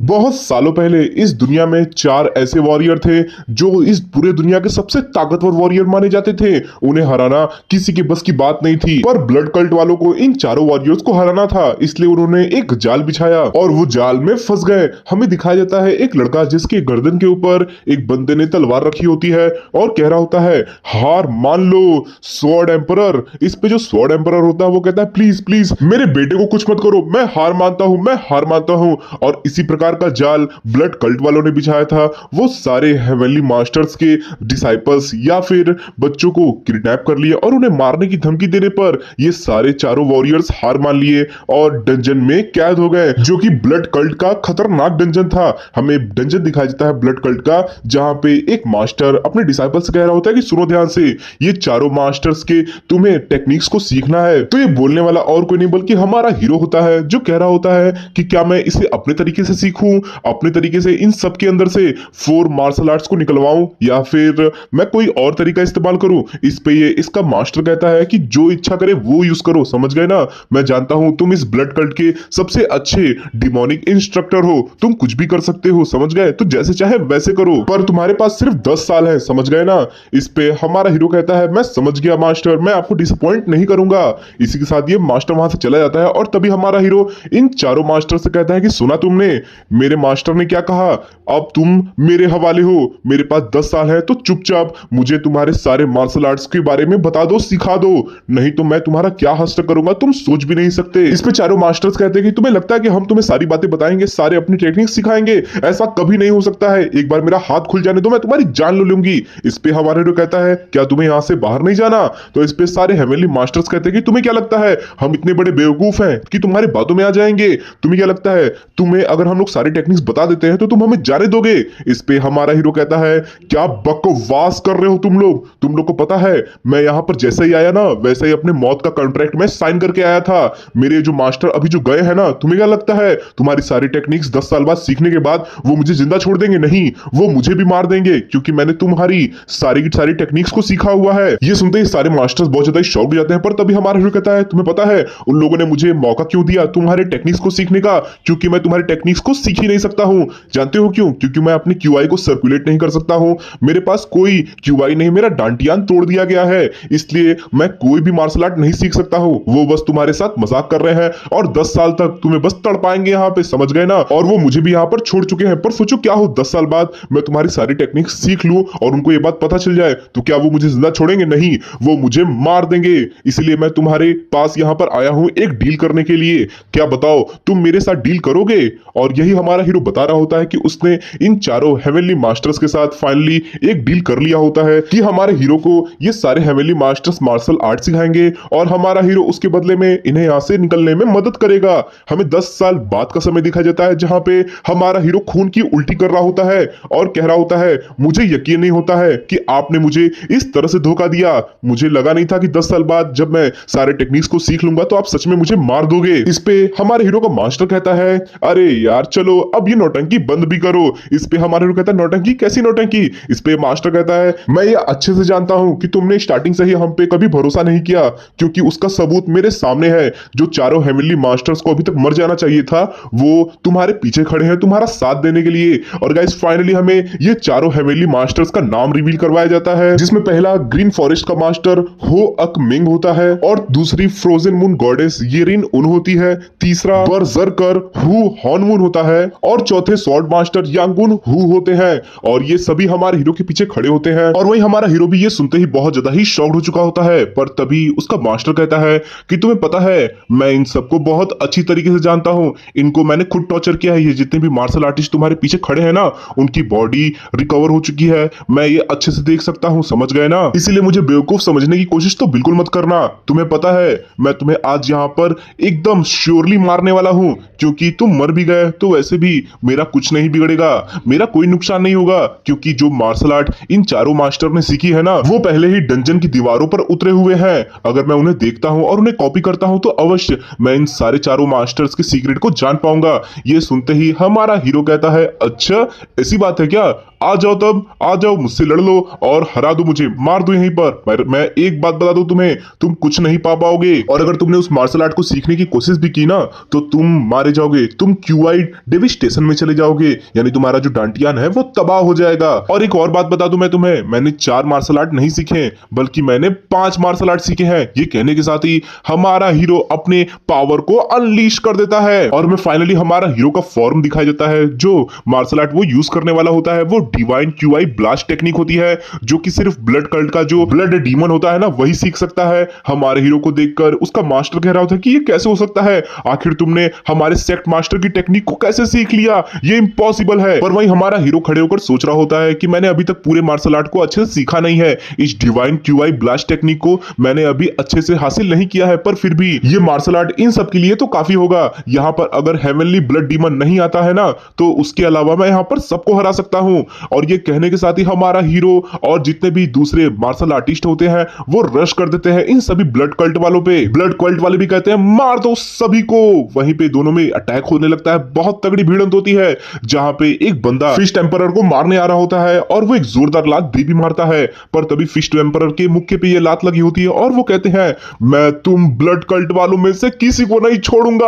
बहुत सालों पहले इस दुनिया में चार ऐसे वॉरियर थे जो इस पूरे दुनिया के सबसे ताकतवर वॉरियर माने जाते थे। उन्हें हराना किसी के बस की बात नहीं थी, पर ब्लड कल्ट वालों को इन चारों वॉरियर्स को हराना था, इसलिए उन्होंने एक जाल बिछाया और वो जाल में फंस गए। हमें दिखाया जाता है एक लड़का जिसके गर्दन के ऊपर एक बंदे ने तलवार रखी होती है और कह रहा होता है हार मान लो स्वॉर्ड एम्परर। इस पे जो स्वॉर्ड एम्परर होता है वो कहता है प्लीज प्लीज मेरे बेटे को कुछ मत करो, मैं हार मानता हूँ, मैं हार मानता हूँ। और इसी प्रकार का जाल ब्लड कल्ट वालों ने बिछाया था। वो सारे हेवनली मास्टर्स के डिसाइपल्स या फिर बच्चों को किडनैप कर लिए और उन्हें मारने की धमकी देने पर ये सारे चारों वॉरियर्स हार मान लिए और डंजन में कैद हो गए, जो कि ब्लड कल्ट का खतरनाक डंजन था। हमें डंजन दिखाया जाता है ब्लड कल्ट का, जहां पे एक मास्टर अपने डिसाइपल्स से कह रहा होता है कि सुनो ध्यान से, ये चारों मास्टर्स के तुम्हें टेक्निक्स को सीखना है। तो ये बोलने वाला और कोई नहीं बल्कि हमारा हीरो होता है, जो कह रहा होता है कि क्या मैं इसे अपने तरीके से सीखूं, अपने तरीके से इन सब के अंदर से 4 मार्शल आर्ट्स को निकलवाऊं, या फिर मैं कोई और तरीका इस्तेमाल करूं। इस पे ये इसका मास्टर कहता है कि जो इच्छा करे वो यूज करो, समझ गए ना। मैं जानता हूं तुम इस ब्लड कल्ट के सबसे अच्छे डिमोनिक इंस्ट्रक्टर हो, तुम कुछ भी कर सकते हो, समझ गए, तो जैसे चाहे वैसे करो, पर तुम्हारे पास सिर्फ 10 साल है, समझ गए ना। इस पे हमारा हीरो कहता है मैं समझ गया मास्टर, मैं आपको डिसअपॉइंट नहीं करूंगा। इसी के साथ ये मास्टर वहां से चला जाता है और तभी हमारा हीरो इन चारों मास्टर से कहता है कि सुना तुमने, मेरे मास्टर ने क्या कहा, अब तुम मेरे हवाले हो, मेरे पास 10 साल है, तो चुपचाप मुझे तुम्हारे सारे मार्शल आर्ट्स के बारे में बता दो, सिखा दो, नहीं तो मैं तुम्हारा क्या हश्र करूंगा तुम सोच भी नहीं सकते। इस पे चारों मास्टर्स कहते हैं कि तुम्हें लगता है कि हम तुम्हें सारी बातें बताएंगे, सारे अपनी टेक्निक सिखाएंगे, ऐसा कभी नहीं हो सकता है, एक बार मेरा हाथ खुल जाने दो, मैं तुम्हारी जान ले लूंगी। इस पे हमारा हीरो कहता है क्या तुम्हें यहाँ से बाहर नहीं जाना। तो इस पे सारे हेवनली मास्टर्स कहते हैं कि तुम्हें क्या लगता है हम इतने बड़े बेवकूफ हैं कि तुम्हारे बातों में आ जाएंगे, तुम्हें क्या लगता है तुम्हें अगर हम लोग सारे टेक्निक्स बता देते हैं तो तुम हमें जाने दोगे। इस पे हमारा हीरो कहता है क्या बकवास कर रहे हो तुम लोग को पता है मैं यहाँ पर जैसे ही आया ना वैसे ही अपने मौत का कॉन्ट्रैक्ट में साइन करके आया था। मेरे जो मास्टर अभी जो गए हैं ना, तुम्हें क्या लगता है तुम्हारी सारी टेक्निक्स 10 साल बाद सीखने के बाद वो मुझे जिंदा छोड़ देंगे? नहीं, वो मुझे भी मार देंगे क्योंकि मैंने तुम्हारी सारी की सारी टेक्निक्स को सीखा हुआ है। ये सुनते ही सारे मास्टर्स बहुत ज्यादा शॉक हो जाते हैं, पर तभी हमारा हीरो कहता है तुम्हें पता है उन लोगों ने मुझे मौका क्यों दिया तुम्हारे टेक्निक्स को सीखने का? क्योंकि मैं तुम्हारे टेक्निक्स को सीख ही नहीं सकता हूँ। जानते हो क्यों? क्योंकि मैं अपनी क्यूआई को सर्कुलेट नहीं कर सकता हूँ, मेरे पास कोई क्यूआई नहीं, मेरा डांटियान तोड़ दिया गया है, इसलिए मैं कोई भी मार्शल आर्ट नहीं सीख सकता हूँ। वो बस तुम्हारे साथ मजाक कर रहे हैं और 10 साल तक तुम्हें बस तड़पाएंगे यहाँ पे, समझ गए ना। और वो मुझे भी यहाँ पर छोड़ चुके हैं, पर सोचो क्या हो 10 साल बाद मैं तुम्हारी सारी टेक्निक सीख लूं और उनको ये बात पता चल जाए तो क्या वो मुझे जिंदा छोड़ेंगे? नहीं, वो मुझे मार देंगे। इसलिए मैं तुम्हारे पास यहाँ पर आया हूँ एक डील करने के लिए, क्या बताओ तुम मेरे साथ डील करोगे? और यही हमारा हीरो बता रहा होता है कि उसने इन चारों हेवनली मास्टर्स के साथ फाइनली एक डील कर लिया होता है कि हमारे हीरो को ये सारे हेवनली मास्टर्स मार्शल आर्ट सिखाएंगे और हमारा हीरो उसके बदले में इन्हें यहाँ से निकलने में मदद करेगा। हमें 10 साल बाद का समय दिखाया जाता है जहां पे हमारा हीरो खून की उल्टी कर रहा होता है और कह रहा होता है मुझे यकीन नहीं होता है कि आपने मुझे इस तरह से धोखा दिया, मुझे लगा नहीं था कि 10 साल बाद जब मैं सारे टेक्निक्स को सीख लूंगा तो आप सच में मुझे मार दोगे। इस पे हमारे हीरो का मास्टर कहता है अरे यार चलो अब ये नौटंकी बंद भी करो। इस पे हमारे हीरो कहता है नौटंकी? कैसी नौटंकी? इस पे मास्टर कहता है मैं ये अच्छे से जानता हूं कि तुमने स्टार्टिंग से ही हम पे कभी भरोसा नहीं किया, क्योंकि उसका सबूत मेरे सामने है। जो चारों हेवनली मास्टर्स को अभी तक मर जाना चाहिए था वो तुम्हारे पीछे खड़े हैं तुम्हारा साथ देने के लिए। और गाइस फाइनली हमें ये चारों हेवनली मास्टर्स का नाम रिवील करवाया जाता है, जिसमें पहला ग्रीन फॉरेस्ट का मास्टर हो अक मिंग होता है और दूसरी फ्रोजन मून गॉडेस येरिन उन होती है, तीसरा बरजर्कर हु हॉनमून होता है और चौथे स्वॉर्ड मास्टर यांगुन हु होते हैं। और ये सभी हमारे हीरो के पीछे खड़े होते हैं और वही हमारा हीरो भी ये सुनते ही बहुत ज्यादा ही शॉक्ड हो चुका होता है। पर तभी उसका मास्टर कहता है कि तुम्हें पता है मैं इन सबको बहुत अच्छी तरीके से जानता हूं, इनको मैंने खुद टॉर्चर किया है। ये जितने भी मार्शल आर्टिस्ट तुम्हारे पीछे खड़े हैं ना उनकी बॉडी रिकवर हो चुकी है, मैं ये अच्छे से देख सकता हूं, समझ गए ना। इसीलिए मुझे बेवकूफ समझने की कोशिश तो बिल्कुल मत करना। तुम्हें पता है मैं तुम्हें आज यहाँ पर एकदम श्योरली मारने वाला हूं, क्योंकि तुम मर भी गए तो वैसे भी मेरा कुछ नहीं बिगड़ेगा, मेरा कोई नुकसान नहीं होगा, क्योंकि जो मार्शल आर्ट इन चारों मास्टर ने सीखी है ना वो पहले ही डंजन की दीवारों पर उतरे हुए हैं। अगर मैं उन्हें देखता हूं और उन्हें कॉपी करता हूं तो अवश्य मैं इन सारे चारों मास्टर्स के सीक्रेट को जान पाऊंगा। ये सुनते ही हमारा हीरो कहता है अच्छा ऐसी बात है क्या, आ जाओ तब, आ जाओ मुझसे लड़ लो और हरा दो मुझे, मार दो यहीं पर। मैं एक बात बता दूं तुम्हें, तुम कुछ नहीं पा पाओगे और अगर तुमने उस मार्शल आर्ट को सीखने की कोशिश भी की ना तो तुम मारे जाओगे, तुम क्यूआई नेवी स्टेशन में चले जाओगे, यानी तुम्हारा जो डांटियान है वो तबाह हो जाएगा। और एक और बात बता दूं मैं तुम्हें, मैंने 4 मार्शल आर्ट नहीं सीखे बल्कि मैंने 5 मार्शल आर्ट सीखे हैं। ये कहने के साथ ही हमारा हीरो अपने पावर को अनलीश कर देता है और हमें फाइनली हमारा हीरो का फॉर्म दिखाई देता है। जो मार्शल आर्ट वो यूज करने वाला होता है वो डिवाइन क्यूआई ब्लास्ट टेक्निक होती है, जो कि सिर्फ ब्लड कल्ट का जो ब्लड डीमन होता है ना वही सीख सकता है। हमारे हीरो को देखकर उसका मास्टर कह रहा होता है कि ये कैसे हो सकता है, आखिर तुमने हमारे सेक्ट मास्टर की टेक्निक को कैसे सीख लिया, ये इम्पॉसिबल है। पर वहीं हमारा हीरो खड़े होकर सोच रहा होता है कि मैंने अभी तक पूरे मार्शल आर्ट को अच्छे से सीखा नहीं है, इस डिवाइन क्यूआई ब्लास्ट टेक्निक को मैंने अभी अच्छे से हासिल नहीं किया है, पर फिर भी ये मार्शल आर्ट इन सब के लिए तो काफी होगा। यहाँ पर अगर हेवनली ब्लड डीमन नहीं आता है ना तो उसके अलावा मैं यहाँ पर सबको हरा सकता हूँ। और ये कहने के साथ ही हमारा हीरो और जितने भी दूसरे मार्शल आर्टिस्ट होते हैं वो रश कर देते हैं इन सभी ब्लड कल्ट वालों पे। ब्लड कल्ट वाले भी कहते हैं मार दो सभी को। वहीं पे दोनों में अटैक होने लगता है, बहुत तगड़ी भिड़ंत होती है जहां पे एक बंदा फिस्ट एम्परर को मारने आ रहा होता है और वो एक जोरदार लात दे भी मारता है, पर तभी फिस्ट एम्परर के मुक्के पे ये लात लगी होती है और वो कहते हैं मैं तुम ब्लड कल्ट वालों में से किसी को नहीं छोड़ूंगा।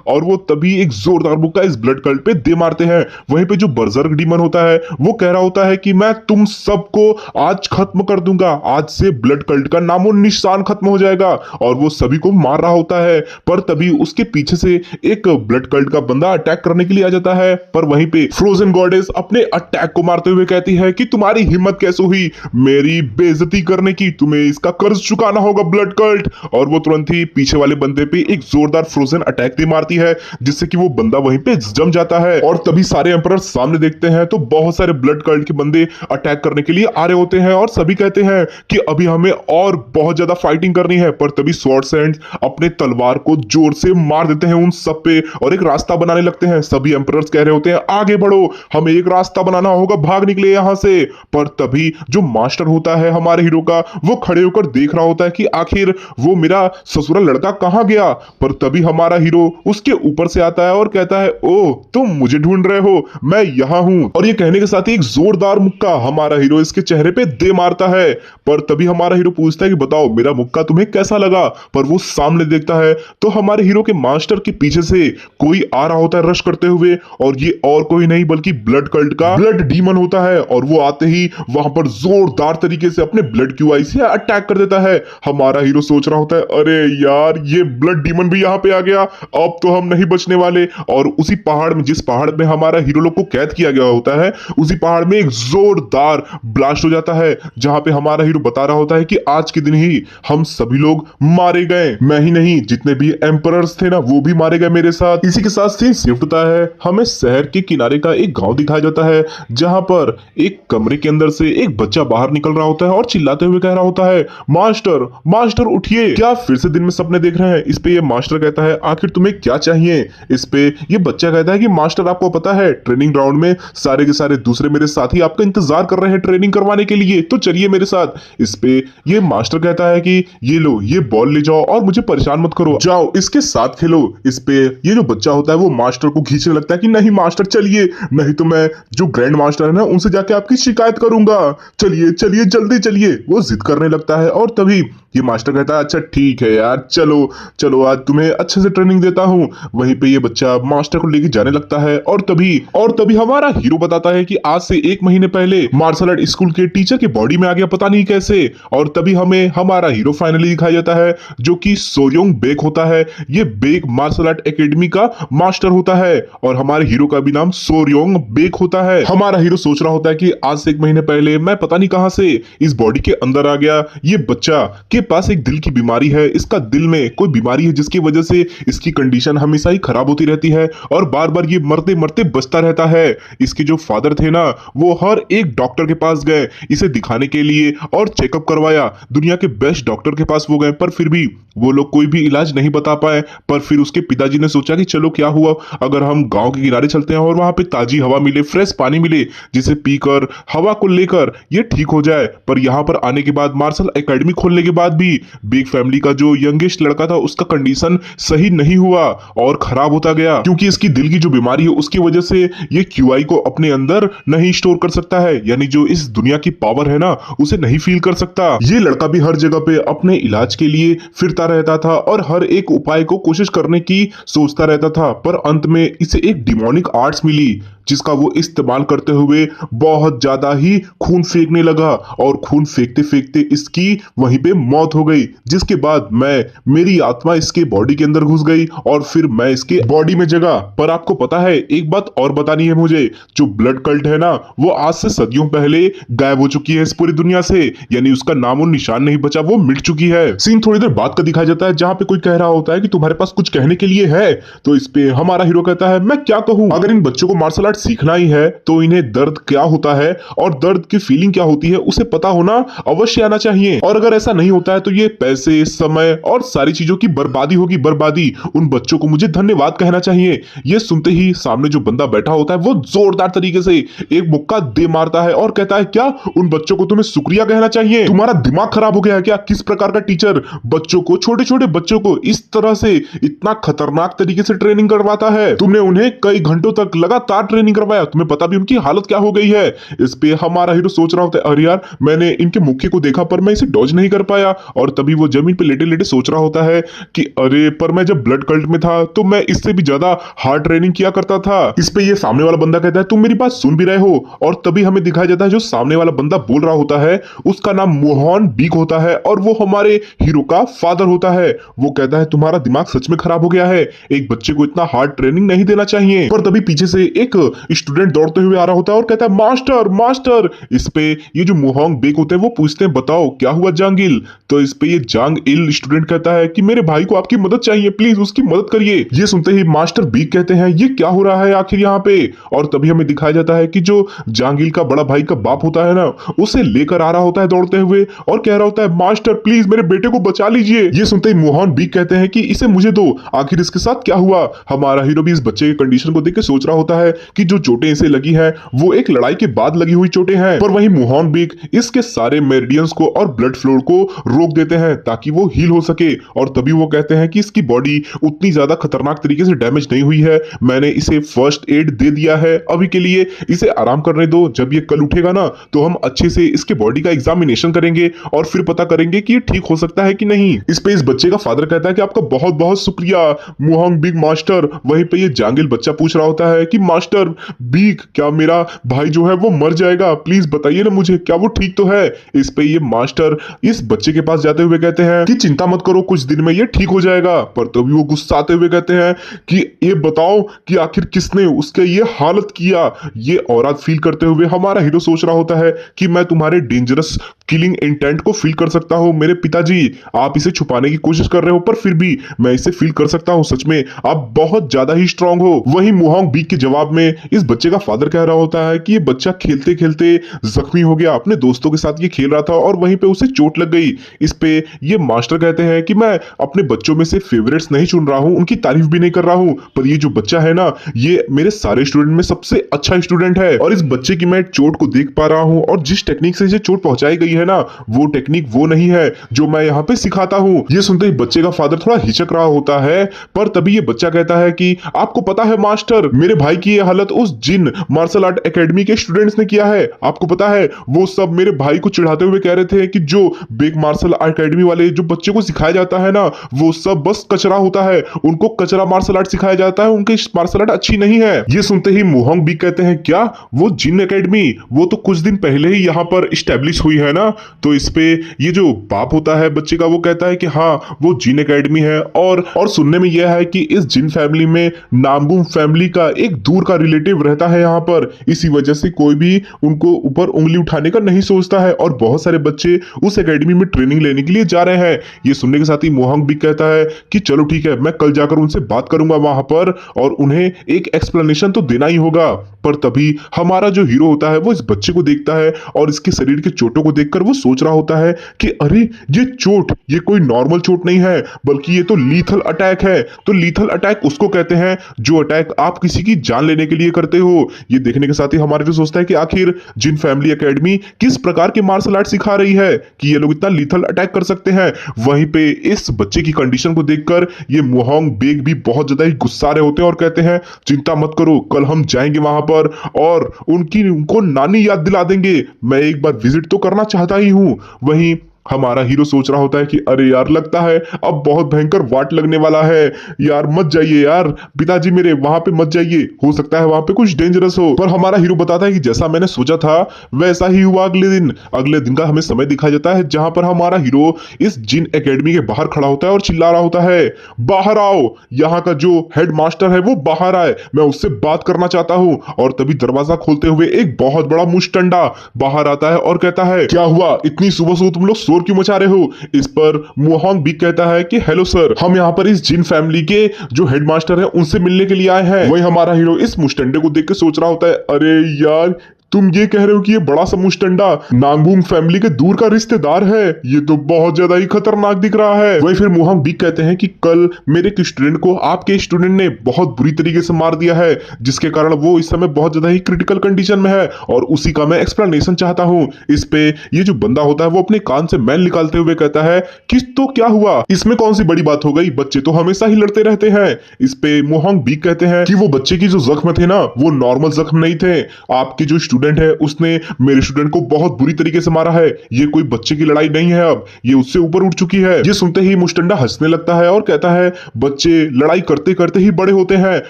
और वो तभी एक जोरदार मुक्का इस ब्लड कल्ट पे दे मारते हैं। वहीं पे जो बर्जर्क डीमन होता है वो कह रहा होता है कि मैं तुम सबको आज खत्म कर दूंगा, आज से ब्लड कल्ट का नामो निशान खत्म हो जाएगा। और वो सभी को मार रहा होता है, पर तभी उसके पीछे से एक ब्लड कल्ट का बंदा अटैक करने के लिए आ जाता है। पर वहीं पे फ्रोजन गॉडेस अपने अटैक को मारते हुए कहती है कि तुम्हारी हिम्मत कैसे हुई मेरी बेइज्जती करने की, तुम्हें इसका कर्ज चुकाना होगा ब्लड कल्ट। और वो तुरंत ही पीछे वाले बंदे पे एक जोरदार फ्रोजन अटैक दे मारती है जिससे कि वो बंदा वहीं पे जम जाता है। और तभी सारे एम्परर सामने देखते हैं तो बहुत सारे ब्लड कल्ट के बंदे अटैक करने के लिए आ रहे होते हैं और सभी कहते हैं कि अभी हमें और बहुत ज्यादा फाइटिंग करनी है। पर तभी स्वॉर्ड सैंड अपने तलवार को जोर से मार देते हैं उन सब पे और एक रास्ता बनाने लगते हैं। सभी एम्परर्स कह रहे होते हैं आगे बढ़ो, हमें एक रास्ता बनाना होगा, भाग निकले यहां से। पर तभी जो मास्टर होता है हमारे हीरो का वो खड़े होकर देख रहा होता है कि आखिर वो मेरा ससुरा लड़का कहां गया। पर तभी हमारा हीरो उसके ऊपर से आता है और कहता है ओ तुम मुझे ढूंढ रहे हो, मैं यहां हूं। और ये कहने के साथ ही एक जोरदार मुक्का हमारा हीरो इसके चेहरे पे दे मारता है। पर तभी हमारा हीरो पूछता है कि बताओ मेरा मुक्का तुम्हें कैसा लगा। पर वो सामने देखता है तो हमारे हीरो के मास्टर के पीछे से कोई आ रहा होता है रश करते हुए, और ये और कोई नहीं बल्कि ब्लड कल्ट का ब्लड डीमन होता है। और वो आते ही वहां पर जोरदार तरीके से अपने ब्लड क्यूआई से अटैक कर देता है। हमारा हीरो सोच रहा होता है अरे यार ये ब्लड डीमन भी यहाँ पे आ गया, अब तो हम नहीं बचने वाले। और उसी पहाड़ में, जिस पहाड़ में हमारा हीरो लोग को कैद किया गया होता है, उसी पहाड़ में एक जोरदार ब्लास्ट हो जाता है जहां पे हमारा हीरो बता रहा होता है कि आज के दिन ही हम सभी लोग मारे गए, मैं ही नहीं जितने भी एम्परर्स थे ना वो भी मारे गए मेरे साथ। इसी के साथ सीन शिफ्ट होता है, हमें शहर के किनारे का एक गांव दिखाया जाता है जहां पर एक कमरे के अंदर से एक बच्चा बाहर निकल रहा होता है और चिल्लाते हुए कह रहा होता है मास्टर मास्टर उठिए, क्या फिर से दिन में सपने देख रहे हैं। इस पे ये मास्टर कहता है आखिर तुम्हें क्या चाहिए। इस पे ये बच्चा कहता है कि मास्टर आपको पता है ट्रेनिंग ग्राउंड में सारे के सारे दूसरे मेरे साथी आपका इंतजार कर रहे हैं ट्रेनिंग करवाने के लिए, तो चलिए मेरे साथ। इस पे ये मास्टर कहता है कि ये लो ये बॉल ले जाओ और मुझे परेशान मत करो, जाओ इसके साथ खेलो। इस पे ये जो बच्चा होता है वो मास्टर को खींचने लगता है कि नहीं मास्टर चलिए, नहीं तो मैं जो ग्रैंड मास्टर है ना उनसे जाके आपकी शिकायत करूंगा, चलिए चलिए जल्दी चलिए। वो जिद करने लगता है और तभी ये मास्टर कहता है अच्छा ठीक है यार चलो चलो आज तुम्हें अच्छे से ट्रेनिंग देता हूं। वहीं पे ये बच्चा मास्टर को लेके जाने लगता है और तभी हमारा हीरो बताता है कि आज से 1 महीने पहले मार्शल आर्ट स्कूल के टीचर के बॉडी में आ गया पता नहीं कैसे। और तभी हमें हमारा हीरो फाइनली दिखाया जाता है जो कि सोयोंग बेक होता है। ये बेक मार्शल आर्ट एकेडमी का मास्टर होता है और हमारे हीरो का भी नाम सोयोंग बेक होता है। हमारा हीरो सोच रहा होता है कि आज से 1 महीने पहले मैं पता नहीं कहां से इस बॉडी के अंदर आ गया। ये बच्चा के पास एक दिल की बीमारी है, इसका दिल में कोई बीमारी है जिसकी वजह से इसकी कंडीशन हमेशा ही खराब होती रहती है और बार बार ये मरते मरते बचता रहता है। इसके जो फादर थे ना वो हर एक डॉक्टर के पास गए इसे दिखाने के लिए और चेकअप करवाया, दुनिया के बेस्ट डॉक्टर के पास वो गए, पर फिर भी वो लोग कोई भी इलाज नहीं बता पाए। पर फिर उसके पिताजी ने सोचा कि चलो क्या हुआ अगर हम गांव के किनारे चलते हैं और वहां पे ताजी हवा मिले, फ्रेश पानी मिले, जिसे पीकर हवा को लेकर ये ठीक हो जाए। पर यहाँ पर आने के बाद मार्शल एकेडमी खोलने के बाद भी बिग फैमिली का जो यंगेस्ट लड़का था उसका कंडीशन सही नहीं हुआ और खराब होता गया, क्योंकि इसकी दिल की जो बीमारी है उसकी वजह से ये क्यूआई को अपने अंदर नहीं स्टोर कर सकता है, यानी जो इस दुनिया की पावर है ना उसे नहीं फील कर सकता। ये लड़का भी हर जगह पे अपने इलाज के लिए फिरता रहता था और हर एक उपाय को कोशिश करने की सोचता रहता था, पर अंत में इसे एक डिमोनिक आर्ट्स मिली जिसका वो इस्तेमाल करते हुए बहुत ज्यादा ही खून फेंकने लगा और खून फेंकते फेंकते इसकी वहीं पे मौत हो गई। जिसके बाद मेरी आत्मा इसके बॉडी के अंदर घुस गई और फिर मैं इसके बॉडी में जगा। पर आपको पता है एक बात और बतानी है मुझे, जो ब्लड कल्ट है ना वो आज से सदियों पहले गायब हो चुकी है इस पूरी दुनिया से, यानी उसका नामो निशान नहीं बचा, वो मिट चुकी है। सीन थोड़ी देर बाद का दिखाया जाता है जहां पे कोई कह रहा होता है कि तुम्हारे पास कुछ कहने के लिए है, तो इस पे हमारा हीरो कहता है मैं क्या कहूं, अगर इन बच्चों को मार्शल आर्ट सीखना ही है तो इन्हें दर्द क्या होता है और दर्द की फीलिंग क्या होती है उसे पता होना अवश्य आना चाहिए, और अगर ऐसा नहीं होता है तो ये पैसे, समय और सारी चीजों की बर्बादी होगी, बर्बादी। उन बच्चों को मुझे धन्यवाद कहना चाहिए। ये सुनते ही सामने जो बंदा बैठा होता है वो जोरदार तरीके से एक मुक्का दे मारता है और कहता है क्या उन बच्चों को तुम्हें शुक्रिया कहना चाहिए, तुम्हारा दिमाग खराब हो गया है क्या? किस प्रकार का टीचर बच्चों को, छोटे छोटे बच्चों को इस तरह से इतना खतरनाक तरीके से ट्रेनिंग करवाता है? तुमने उन्हें कई घंटों तक लगातार ट्रेनिंग करवाया, तुम्हें पता भी उनकी हालत क्या हो गई है। इस पे हमारा हीरो सोच रहा होता है अरे यार मैंने इनके मुक्के को देखा पर मैं इसे डॉज नहीं कर पाया, और तभी वो जमीन पे लेटे लेटे सोच रहा होता है कि अरे पर मैं जब ब्लड कल्ट में था तो मैं इससे भी ज्यादा हार्ड ट्रेनिंग किया करता था। इस पे ये सामने वाला बंदा कहता है तुम मेरी बात सुन भी रहे हो, और तभी हमें दिखाया जाता है जो सामने वाला बंदा बोल रहा होता है उसका नाम मोहन बीक होता है और वो हमारे हीरो का फादर होता है। वो कहता है तुम्हारा दिमाग सच में खराब हो गया है, एक बच्चे को इतना हार्ड ट्रेनिंग नहीं देना चाहिए। पर तभी पीछे से एक स्टूडेंट दौड़ते हुए आ रहा होता है और कहता है मास्टर मास्टर। इस पे ये जो मोहन बेक होते हैं वो पूछते हैं बताओ क्या हुआ जांगिल? तो इस पे ये जांग इल स्टूडेंट कहता है कि मेरे भाई को आपकी मदद चाहिए, प्लीज उसकी मदद करिए। ये सुनते ही मास्टर बीक कहते हैं ये क्या हो रहा है आखिर यहाँ पे, और तभी हमें दिखाया जाता है कि जो जांगिल का बड़ा भाई का बाप होता है ना उसे लेकर आ रहा होता है दौड़ते हुए और कह रहा होता है मास्टर प्लीज मेरे बेटे को बचा लीजिए। ये सुनते ही मोहन बीक कहते हैं कि इसे मुझे दो, आखिर इसके साथ क्या हुआ? हमारा हीरो भी इस बच्चे की कंडीशन को देख के सोच रहा होता है कि जो चोटें इसे लगी है वो एक लड़ाई के बाद लगी हुई चोटें हैं, पर वहीं मोहन बीक इसके सारे मेरिडियंस को और ब्लड फ्लो को रोक देते हैं ताकि वो हील हो सके। और तभी वो कहते हैं कि इसकी बॉडी उतनी ज्यादा खतरनाक तरीके से डैमेज नहीं हुई है, मैंने इसे फर्स्ट एड दे दिया है, अभी के लिए इसे आराम करने दो, जब ये कल उठेगा ना तो हम अच्छे से इसके बॉडी का एग्जामिनेशन करेंगे और फिर पता करेंगे कि ये ठीक हो सकता है कि नहीं। इस पे इस बच्चे का फादर कहता है कि आपका बहुत बहुत शुक्रिया मोहन बीक मास्टर। वहीं पे ये जांगिल बच्चा पूछ रहा होता है कि मास्टर बीक क्या मेरा भाई जो है वो मर जाएगा, प्लीज बताइए ना मुझे क्या वो ठीक तो है? इस पे ये मास्टर इस बच्चे के पास जाते हुए कहते हैं कि चिंता मत करो कुछ दिन में ये ठीक हो जाएगा। पर तभी वो गुस्साते हुए कहते हैं कि ये बताओ कि आखिर किसने उसके ये हालत किया। ये औरत फील करते हुए हमारा हीरो सोच रहा होता है कि मैं तुम्हारे डेंजरस किलिंग इंटेंट को फील कर सकता हूं मेरे पिताजी, आप इसे छुपाने की कोशिश कर रहे हो पर फिर भी मैं इसे फील कर सकता हूं, सच में आप बहुत ज्यादा ही स्ट्रांग हो। वहीं मोहंग बीक के जवाब में इस बच्चे का फादर कह रहा होता है कि ये बच्चा खेलते खेलते जख्मी हो गया, अपने दोस्तों के साथ ये खेल रहा था और वहीं पे उसे चोट लग गई। इस पे ये मास्टर कहते हैं कि मैं अपने बच्चों में से फेवरेट्स नहीं चुन रहा हूं, उनकी तारीफ भी नहीं कर रहा हूं, पर ये जो बच्चा है ना ये मेरे सारे स्टूडेंट में सबसे अच्छा स्टूडेंट है, और इस बच्चे की मैं चोट को देख पा रहा हूं और जिस टेक्निक से इसे चोट पहुंचाई गई है ना वो टेक्निक वो नहीं है जो मैं यहाँ पे सिखाता हूँ। ये सुनते ही बच्चे का फादर थोड़ा हिचक रहा होता है, पर तभी ये बच्चा कहता है कि आपको पता है मास्टर मेरे भाई की ये हालत उस जिन मार्शल आर्ट एकेडमी के स्टूडेंट्स ने किया है, आपको पता है वो सब मेरे भाई को चिढ़ाते हुए कह रहे थे कि जो बेक मार्शल एकेडमी वाले जो बच्चे को सिखाया जाता है ना वो सब बस कचरा होता है, उनको कचरा मार्शल आर्ट सिखाया जाता है, उनकी मार्शल आर्ट अच्छी नहीं है। ये सुनते ही मोहंग भी कहते हैं क्या वो जिन एकेडमी वो तो कुछ दिन पहले ही यहाँ पर स्टैब्लिश हुई है ना? तो इस पे ये जो बाप होता है बच्चे का वो कहता है कि हाँ वो जिन एकेडमी है, और सुनने में यह है कि इस जिन फैमिली में नामगुम फैमिली का एक दूर का रिलेटिव रहता है यहाँ पर, इसी वजह से कोई भी उनको ऊपर उंगली उठाने का नहीं सोचता है और बहुत सारे बच्चे उस एकेडमी में ट्रेनिंग लेने के लिए जा रहे हैं। ये सुनने के साथ ही मोहंग भी कहता है कि चलो ठीक है मैं कल जाकर उनसे बात करूंगा वहां पर और उन्हें एक एक्सप्लेनेशन तो देना ही होगा। पर तभी हमारा जो हीरो होता है वो इस बच्चे को देखता है और इसके शरीर के चोटों को देखकर वो सोच रहा होता है कि अरे ये चोट ये कोई नॉर्मल चोट नहीं है बल्कि ये तो लीथल अटैक है। तो लीथल अटैक उसको कहते हैं जो अटैक आप किसी की जान लेने के लिए करते हो। ये देखने के साथ ही हमारे जो सोचता है कि आखिर जिन फैमिली एकेडमी किस प्रकार के मार्शल आर्ट सिखा रही है कि ये लोग इतना लीथल अटैक कर सकते हैं। वहीं पे इस बच्चे की कंडीशन को देखकर ये मोहंग बेग भी बहुत ज्यादा ही गुस्सा रहे होते हैं और कहते हैं चिंता मत करो कल हम जाएंगे वहां पर और उनको नानी याद दिला देंगे, मैं एक बार विजिट तो करना चाहता ही हूं। वहीं हमारा हीरो सोच रहा होता है कि अरे यार, लगता है अब बहुत भयंकर वाट लगने वाला है। यार मत जाइए यार, पिताजी मेरे वहां पे मत जाइए, हो सकता है वहां पे कुछ डेंजरस हो। पर हमारा हीरो बताता है कि जैसा मैंने सोचा था वैसा ही हुआ। अगले दिन का हमें समय दिखाया जाता है जहां पर हमारा हीरो इस जिन एकेडमी के बाहर खड़ा होता है और चिल्ला रहा होता है, बाहर आओ, यहाँ का जो हेड मास्टर है वो बाहर आए, मैं उससे बात करना चाहता हूँ। और तभी दरवाजा खोलते हुए एक बहुत बड़ा मुस्टंडा बाहर आता है और कहता है, क्या हुआ, इतनी सुबह सुबह तुम लोग शोर क्यों मचा रहे हो। इस पर मोहन भी कहता है कि हेलो सर, हम यहाँ पर इस जिन फैमिली के जो हेडमास्टर है उनसे मिलने के लिए आए हैं। वही हमारा हीरो इस मुस्टंडे को देख के सोच रहा होता है, अरे यार, तुम ये कह रहे हो कि ये बड़ा सा मुस्टंडा नांगबुंग फैमिली के दूर का रिश्तेदार है, ये तो बहुत ज्यादा ही खतरनाक दिख रहा है। वही फिर मोहन भी कहते हैं कि कल मेरे एक स्टूडेंट को आपके स्टूडेंट ने बहुत बुरी तरीके से मार दिया है, जिसके कारण वो इस समय बहुत ज्यादा ही क्रिटिकल कंडीशन में है और उसी का मैं एक्सप्लेनेशन चाहता हूँ। इस पे ये जो बंदा होता है वो अपने कान से मैल निकालते हुए कहता है कि तो क्या हुआ, इसमें कौन सी बड़ी बात हो गई, बच्चे तो हमेशा ही लड़ते रहते हैं। इस पे मोहन भी कहते हैं कि वो बच्चे की जो जख्म थे ना वो नॉर्मल जख्म नहीं थे, आपके जो स्टूडेंट है उसने मेरे स्टूडेंट को बहुत बुरी तरीके से मारा है, ये कोई बच्चे की लड़ाई नहीं है, अब ये उससे ऊपर उठ चुकी है। ये सुनते ही मुस्टंडा हंसने लगता है और कहता है, बच्चे लड़ाई करते करते ही बड़े होते हैं,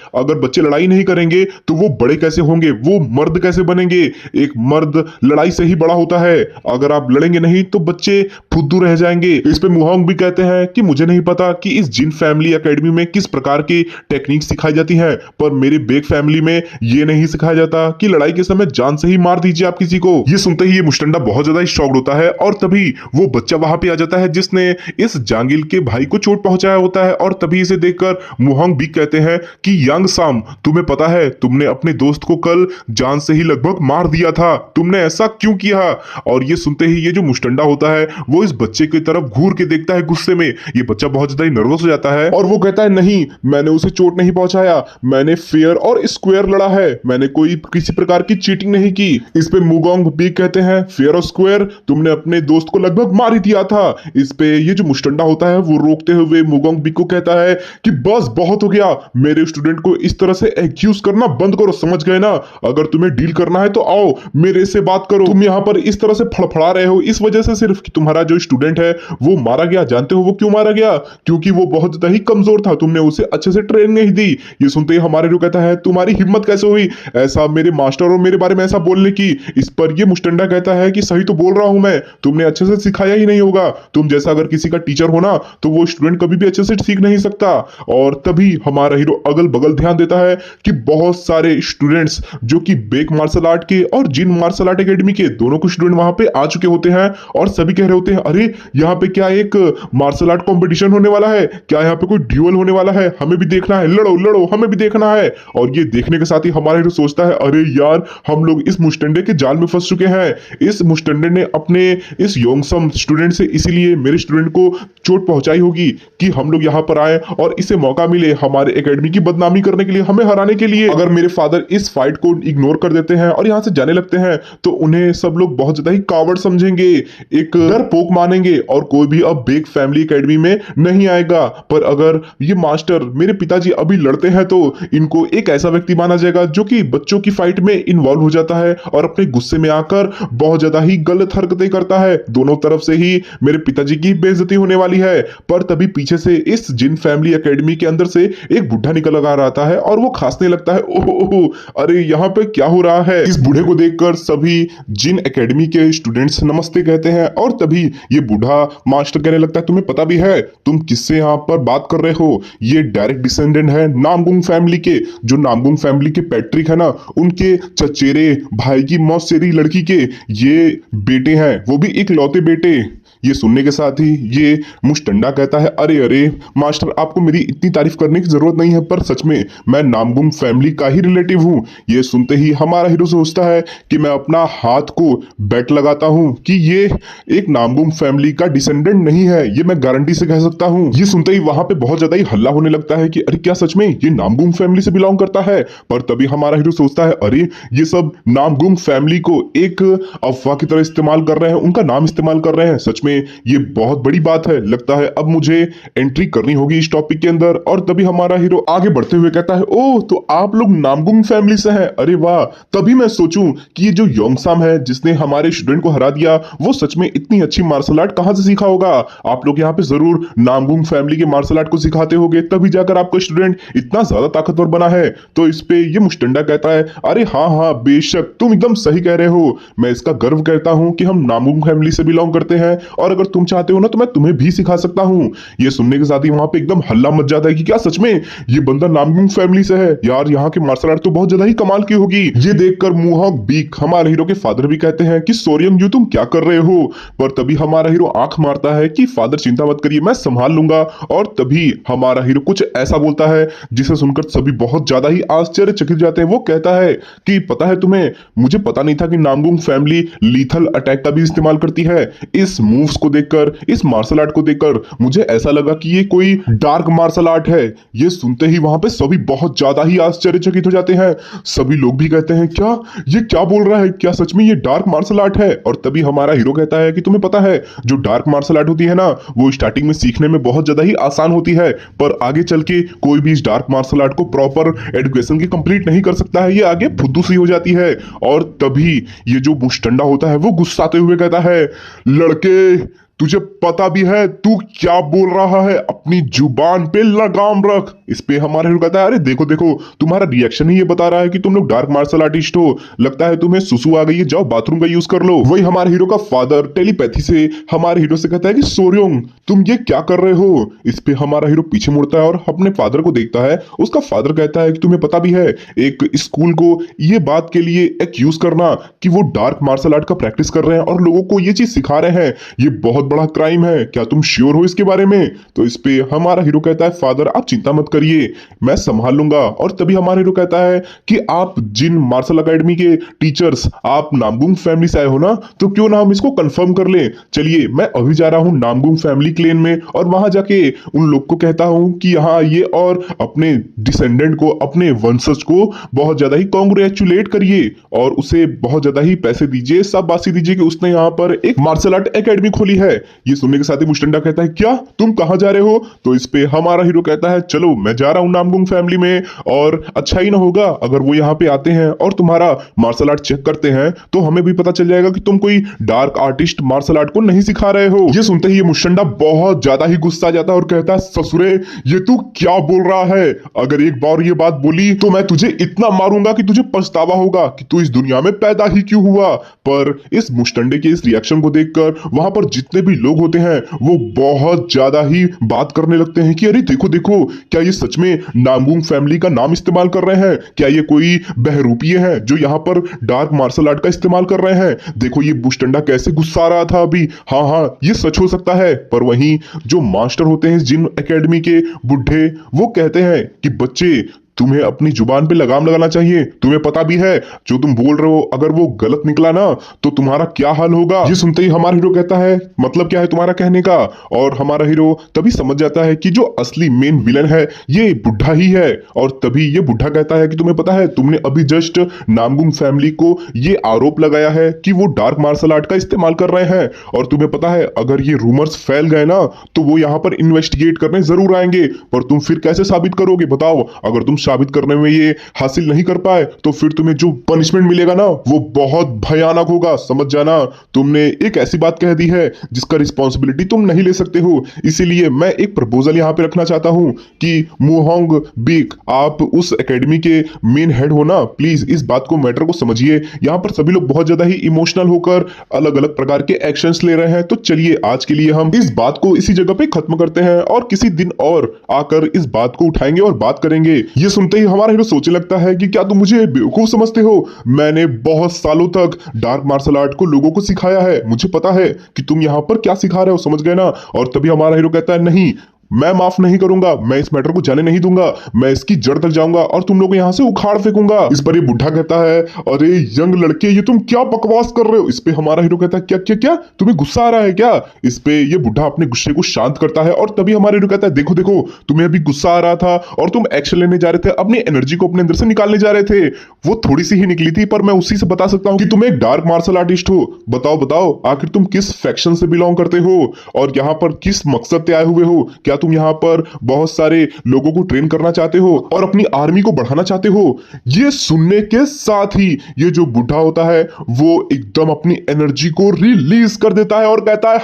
अगर बच्चे लड़ाई नहीं करेंगे तो वो बड़े कैसे होंगे, वो मर्द कैसे बनेंगे, एक मर्द लड़ाई से ही बड़ा होता है, अगर आप लड़ेंगे नहीं तो बच्चे फुद्दू रह जाएंगे। इस पे मुहोंग भी कहते हैं कि मुझे नहीं पता कि इस जिन फैमिली एकेडमी में किस प्रकार की टेक्निक सिखाई जाती है, पर मेरी बेग फैमिली में ये नहीं सिखाया जाता कि लड़ाई के समय जान से ही मार दीजिए आप किसी को। ये सुनते ही ये मुस्टंडा बहुत ज्यादा शॉक्ड होता है और तभी वो बच्चा वहां पे आ जाता है जिसने इस जांगिल के भाई को चोट पहुंचाया होता है और तभी इसे देखकर मुहोंग भी कहते हैं कि यांग साम, तुम्हें पता है तुमने अपने दोस्त को कल जान से ही लगभग मार दिया था, तुमने ऐसा क्यों किया। और ये सुनते ही ये जो मुस्टंडा होता है वो इस बच्चे की तरफ घूर के देखता है गुस्से में। ये बच्चा बहुत ज्यादा नर्वस हो जाता है और वो कहता है, नहीं, मैंने उसे चोट नहीं पहुंचाया, मैंने फेयर और स्क्वायर लड़ा है, मैंने कोई किसी प्रकार की चीटिंग नहीं की। इस पे मुगोंग भी कहते हैं, फेयर और स्क्वायर, तुमने अपने दोस्त को लगभग मार ही दिया था। इस पे ये जो मुस्टंडा होता है वो रोकते हुए मुगोंग बी को कहता है कि बस बहुत हो गया, मेरे स्टूडेंट को इस तरह से एक्यूज करना बंद करो, समझ गए ना, अगर तुम्हें डील करना है तो आओ मेरे से बात करो, तुम यहाँ पर इस तरह से फड़फड़ा रहे हो इस वजह से सिर्फ कि तुम्हारा जो स्टूडेंट है वो मारा गया। जानते हो वो क्यों मारा गया, क्योंकि वो बहुत ज्यादा ही कमजोर था, तुमने उसे अच्छे से ट्रेनिंग नहीं दी। ये सुनते ही हमारे जो कहता है, तुम्हारी हिम्मत कैसे हुई ऐसा मेरे मास्टर और मेरे बारे में ऐसा बोलने की। इस पर ये मुस्टंडा कहता है कि सही तो बोल रहा हूं मैं, तुमने अच्छे से सिखाया ही नहीं होगा, तुम जैसा अगर किसी का टीचर हो ना तो वो स्टूडेंट कभी भी अच्छे से सीख नहीं सकता। और तभी हमारा हीरो अगल बगल ध्यान देता है कि बहुत सारे स्टूडेंट्स जो कि बेक मार्शल आर्ट के और जिन मार्शल आर्ट एकेडमी के दोनों को स्टूडेंट वहां पे आ चुके होते हैं और सभी कह रहे होते हैं, अरे यहाँ पे क्या एक मार्शल आर्ट कंपटीशन होने वाला है, क्या यहाँ पे कोई ड्यूअल होने वाला है, हमें भी देखना है, लड़ो लड़ो, हमें भी देखना है। और ये देखने के साथ ही हमारा हीरो सोचता है, अरे यार, हम लोग इस मुस्टंडे के जाल में फंस चुके हैं, इस मुस्टंडे ने अपने इस योंगसम स्टूडेंट से इसीलिए मेरे स्टूडेंट को चोट पहुंचाई होगी कि हम लोग यहाँ पर आए और इसे मौका मिले हमारे एकेडमी की बदनामी करने के लिए, हमें हराने के लिए। अगर मेरे फादर इस फाइट को इग्नोर कर देते हैं और यहाँ से जाने लगते हैं तो उन्हें सब लोग बहुत ज्यादा ही कावड़ समझेंगे, एक डरपोक मानेंगे और कोई भी अब बेग फैमिली एकेडमी में नहीं आएगा। पर अगर ये मास्टर मेरे पिताजी अभी लड़ते हैं तो इनको एक ऐसा व्यक्ति माना जाएगा जो कि बच्चों की फाइट में इन्वॉल्व हो जाता है और अपने गुस्से में आकर बहुत ज्यादा ही गलत हरकतें करता है। दोनों तरफ से ही मेरे पिताजी की बेइज्जती होने वाली है। पर तभी पीछे से इस जिन फैमिली एकेडमी के अंदर से एक बुढ़ा निकल आ रहा है और वो खांसने लगता है, ओह अरे यहाँ पे क्या हो रहा है। इस बूढ़े को देखकर सभी जिन एकेडमी के स्टूडेंट्स नमस्ते कहते हैं और तभी ये बूढ़ा मास्टर कहने लगता है, तुम्हें पता भी है तुम किससे यहाँ पर बात कर रहे हो, ये डायरेक्ट डिसेंडेंट है नामगुंग फैमिली के, जो नामगुंग फैमिली के पैट्रिक है ना उनके चचेरे भाई की मौसेरी लड़की के ये बेटे हैं, वो भी एक लौते बेटे। ये सुनने के साथ ही ये मुस्टंडा कहता है, अरे अरे मास्टर, आपको मेरी इतनी तारीफ करने की जरूरत नहीं है, पर सच में मैं नामगुंग फैमिली का ही रिलेटिव हूँ। ये सुनते ही हमारा हीरो सोचता है कि मैं अपना हाथ को बेट लगाता हूँ कि ये एक नामगुंग फैमिली का डिसेंडेंट नहीं है, ये मैं गारंटी से कह सकता हूँ। ये सुनते ही वहां पे बहुत ज्यादा ही हल्ला होने लगता है कि अरे क्या सच में ये नामगुंग फैमिली से बिलोंग करता है। पर तभी हमारा हीरो सोचता है, अरे ये सब नामगुंग फैमिली को एक अफवाह की तरह इस्तेमाल कर रहे हैं, उनका नाम इस्तेमाल कर रहे हैं, सच में में ये बहुत बड़ी बात है। लगता है अब मुझे एंट्री करनी होगी इस टॉपिक के अंदर। और तभी हमारा हीरो आगे बढ़ते हुए कहता है, ओह तो आप लोग नामगुम फैमिली से हैं, अरे वाह। तभी मैं सोचूं कि ये जो योंगसाम है जिसने हमारे स्टूडेंट को हरा दिया, वो सच में इतनी अच्छी मार्शल आर्ट कहां से सीखा होगा। आप लोग यहाँ पे जरूर नामगुम फैमिली के मार्शल आर्ट को सिखाते होगे, तभी जाकर आपका स्टूडेंट इतना ज्यादा ताकतवर बना है। तो इस पे ये मुस्टंडा कहता है, अरे हाँ हाँ बेशक तुम एकदम सही कह रहे हो, मैं इसका गर्व करता हूँ कि हम नामगुम फैमिली से बिलोंग करते हैं, और अगर तुम चाहते हो ना तो मैं तुम्हें भी सिखा सकता हूँ। ये सुनने के साथ ही वहां पे एकदम हल्ला मच जाता है कि क्या सच में ये बंदा नामगुम फैमिली से है, यार यहाँ के मार्शल आर्ट तो बहुत ज्यादा ही कमाल की होगी। ये देखकर मुहॉन्ग बीक हमारे हीरो के फादर भी कहते हैं कि सोरियंग यू तुम क्या कर रहे हो। पर तभी हमारा हीरो आंख मारता है कि फादर चिंता मत करिए, मैं संभाल लूंगा। और तभी हमारा हीरो कुछ ऐसा बोलता है जिसे सुनकर सभी बहुत ज्यादा ही आश्चर्यचकित जाते हैं। वो कहता है कि पता है तुम्हें, मुझे पता नहीं था कि नामगुम फैमिली लीथल अटैक का भी इस्तेमाल करती है। इस मूव्स को देखकर, इस मार्शल आर्ट को देखकर मुझे ऐसा लगा कि ये कोई डार्क मार्शल आर्ट है। ये सुनते ही वहां पे सभी बहुत ज्यादा ही आश्चर्यचकित हो जाते हैं। सभी लोग भी कहते हैं, क्या ये क्या बोल रहा है, क्या सच में ये डार्क मार्शल आर्ट है। और तभी हमारा हीरो कहता है कि तुम्हें पता है जो डार्क मार्शल आर्ट होती है ना, वो स्टार्टिंग में सीखने में बहुत ज्यादा ही आसान होती है, पर आगे चल के कोई भी इस डार्क मार्शल आर्ट को प्रॉपर एजुकेशन की कंप्लीट नहीं कर सकता है, ये आगे फुद्दू सी हो जाती है। और तभी ये जो मुस्टंडा होता है वो गुस्साते हुए कहता है, लड़के तुझे पता भी है तू क्या बोल रहा है, अपनी जुबान पे लगाम रख। इस पे हमारा हीरो कहता है, अरे देखो देखो तुम्हारा रिएक्शन ही ये बता रहा है कि तुम लोग डार्क मार्शल आर्टिस्ट हो, लगता है तुम्हें सुसु आ गई है, जाओ बाथरूम का यूज कर लो। वही हमारे हीरो का फादर टेलीपैथी से हमारे हीरो से कहता है कि सोर्योंग तुम ये क्या कर रहे हो। इस पे हमारा हीरो पीछे मुड़ता है और अपने फादर को देखता है। उसका फादर कहता है कि तुम्हें पता भी है एक स्कूल को ये बात के लिए एक्यूज करना कि वो डार्क मार्शल आर्ट का प्रैक्टिस कर रहे हैं और लोगों को ये चीज सिखा रहे हैं, ये बहुत बड़ा क्राइम है, क्या तुम श्योर हो इसके बारे में। तो इस पे हमारा हीरो कहता है, फादर आप चिंता मत करिए, मैं संभाल लूंगा। और तभी हमारा हीरो कहता है कि आप जिन मार्शल अकेडमी के टीचर्स आप नामगुम फैमिली से आए हो ना, तो क्यों ना हम इसको कंफर्म कर लें। चलिए मैं अभी जा रहा हूं नामगुम फैमिली क्लेन में, और वहां जाके उन लोग को कहता हूं कि यहाँ ये और अपने डिसेंडेंट को, अपने वंशज को बहुत ज्यादा ही कॉन्ग्रेचुलेट करिए और उसे बहुत ज्यादा ही पैसे दीजिए, शाबाशी दीजिए कि उसने यहाँ पर एक मार्शल आर्ट एकेडमी खोली है। ये सुनने के साथ ही मुस्टंडा कहता है, क्या तुम कहां जा रहे हो। तो इस पे हमारा हीरो कहता है, चलो मैं जा रहा हूं नामगुम फैमिली में, और अच्छा ही ना होगा अगर वो यहाँ पे आते हैं और तुम्हारा मार्शल आर्ट चेक करते हैं, तो हमें भी पता चल जाएगा कि तुम कोई डार्क आर्टिस्ट मार्शल आर्ट को नहीं सिखा रहे हो। ये सुनते ही ये मुस्टंडा बहुत ज्यादा ही गुस्सा जाता है और कहता है, ससुरे ये तू क्या बोल रहा है, अगर एक बार ये बात बोली तो मैं तुझे इतना मारूंगा कि तुझे पछतावा होगा कि तू इस दुनिया में पैदा ही क्यों हुआ। पर इस मुस्टंडे के इस रिएक्शन को देखकर वहां पर जितने भी लोग होते हैं वो बहुत ज्यादा ही बात करने लगते हैं कि अरे देखो देखो, क्या ये सच में नामगुम फैमिली का नाम इस्तेमाल कर रहे हैं, क्या ये कोई बहरूपिये हैं जो यहाँ पर डार्क मार्शल आर्ट का इस्तेमाल कर रहे हैं। देखो ये मुस्टंडा कैसे गुस्सा रहा था अभी, हाँ हाँ ये सच हो सकता है। पर वहीं जो मास्टर होते हैं जिन एकेडमी के बुढ़े, वो कहते हैं कि बच्चे तुम्हें अपनी जुबान पे लगाम लगाना चाहिए, तुम्हें पता भी है जो तुम बोल रहे हो अगर वो गलत निकला ना तो तुम्हारा क्या हाल होगा। ये सुनते ही हमारा हीरो कहता है, मतलब क्या है तुम्हारा कहने का। और हमारा हीरो तभी समझ जाता है कि जो असली मेन विलन है ये बुढ़ा ही है। और तभी ये बुढ़ा कहता है कि तुम्हें पता है तुमने अभी जस्ट नामगुम फैमिली को ये आरोप लगाया है कि वो डार्क मार्शल आर्ट का इस्तेमाल कर रहे हैं, और तुम्हें पता है अगर ये रूमर्स फैल गए ना तो वो यहाँ पर इन्वेस्टिगेट करने जरूर आएंगे, पर तुम फिर कैसे साबित करोगे बताओ। अगर तुम साबित करने में ये हासिल नहीं कर पाए तो फिर तुम्हें जो पनिशमेंट मिलेगा ना वो बहुत भयानक होगा, समझ जाना। तुमने एक ऐसी बात कह दी है जिसका रिस्पॉन्सिबिलिटी तुम नहीं ले सकते हो, इसीलिए मैं एक प्रपोजल यहाँ पे रखना चाहता हूँ कि मुहोंग बीक आप उस एकेडमी के मेन हेड हो ना, प्लीज इस बात को मैटर को समझिए। यहाँ पर सभी लोग बहुत ज्यादा ही इमोशनल होकर अलग अलग प्रकार के एक्शंस ले रहे हैं, तो चलिए आज के लिए हम इस बात को इसी जगह पे खत्म करते हैं और किसी दिन और आकर इस बात को उठाएंगे और बात करेंगे। ये सुनते ही हमारा हीरो सोचने लगता है कि क्या तुम मुझे बेवकूफ समझते हो, मैंने बहुत सालों तक डार्क मार्शल आर्ट को लोगों को सिखाया है, मुझे पता है कि तुम यहाँ पर क्या सिखा रहे हो, समझ गए ना। और तभी हमारा हीरो कहता है, नहीं मैं माफ नहीं करूंगा, मैं इस मैटर को जाने नहीं दूंगा, मैं इसकी जड़ तक जाऊंगा और तुम लोग यहाँ से उखाड़ फेंकूंगा। इस पर ये बुढ़ा कहता है, अरे यंग लड़के ये तुम क्या बकवास कर रहे हो। इस पे हमारा हीरो कहता है, क्या क्या क्या तुम्हें गुस्सा आ रहा है क्या। इस पे ये बुढ़ा अपने गुस्से को शांत करता है और तभी हमारा हीरो कहता है, देखो देखो तुम्हें अभी गुस्सा आ रहा था और तुम एक्शन लेने जा रहे थे, अपनी एनर्जी को अपने अंदर से निकालने जा रहे थे, वो थोड़ी सी ही निकली थी, पर मैं उसी से बता सकता हूँ कि तुम एक डार्क मार्शल आर्टिस्ट हो। बताओ बताओ आखिर तुम किस फैक्शन से बिलोंग करते हो और यहाँ पर किस मकसद से आए हुए हो। क्या तुम यहाँ पर बहुत सारे लोगों को ट्रेन करना चाहते हो और अपनी आर्मी को बढ़ाना चाहते हो। ये सुनने के साथ ही ये जो बुढ़ा होता है वो एकदम अपनी एनर्जी को रिलीज कर देता है और कहता है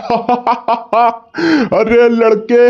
अरे लड़के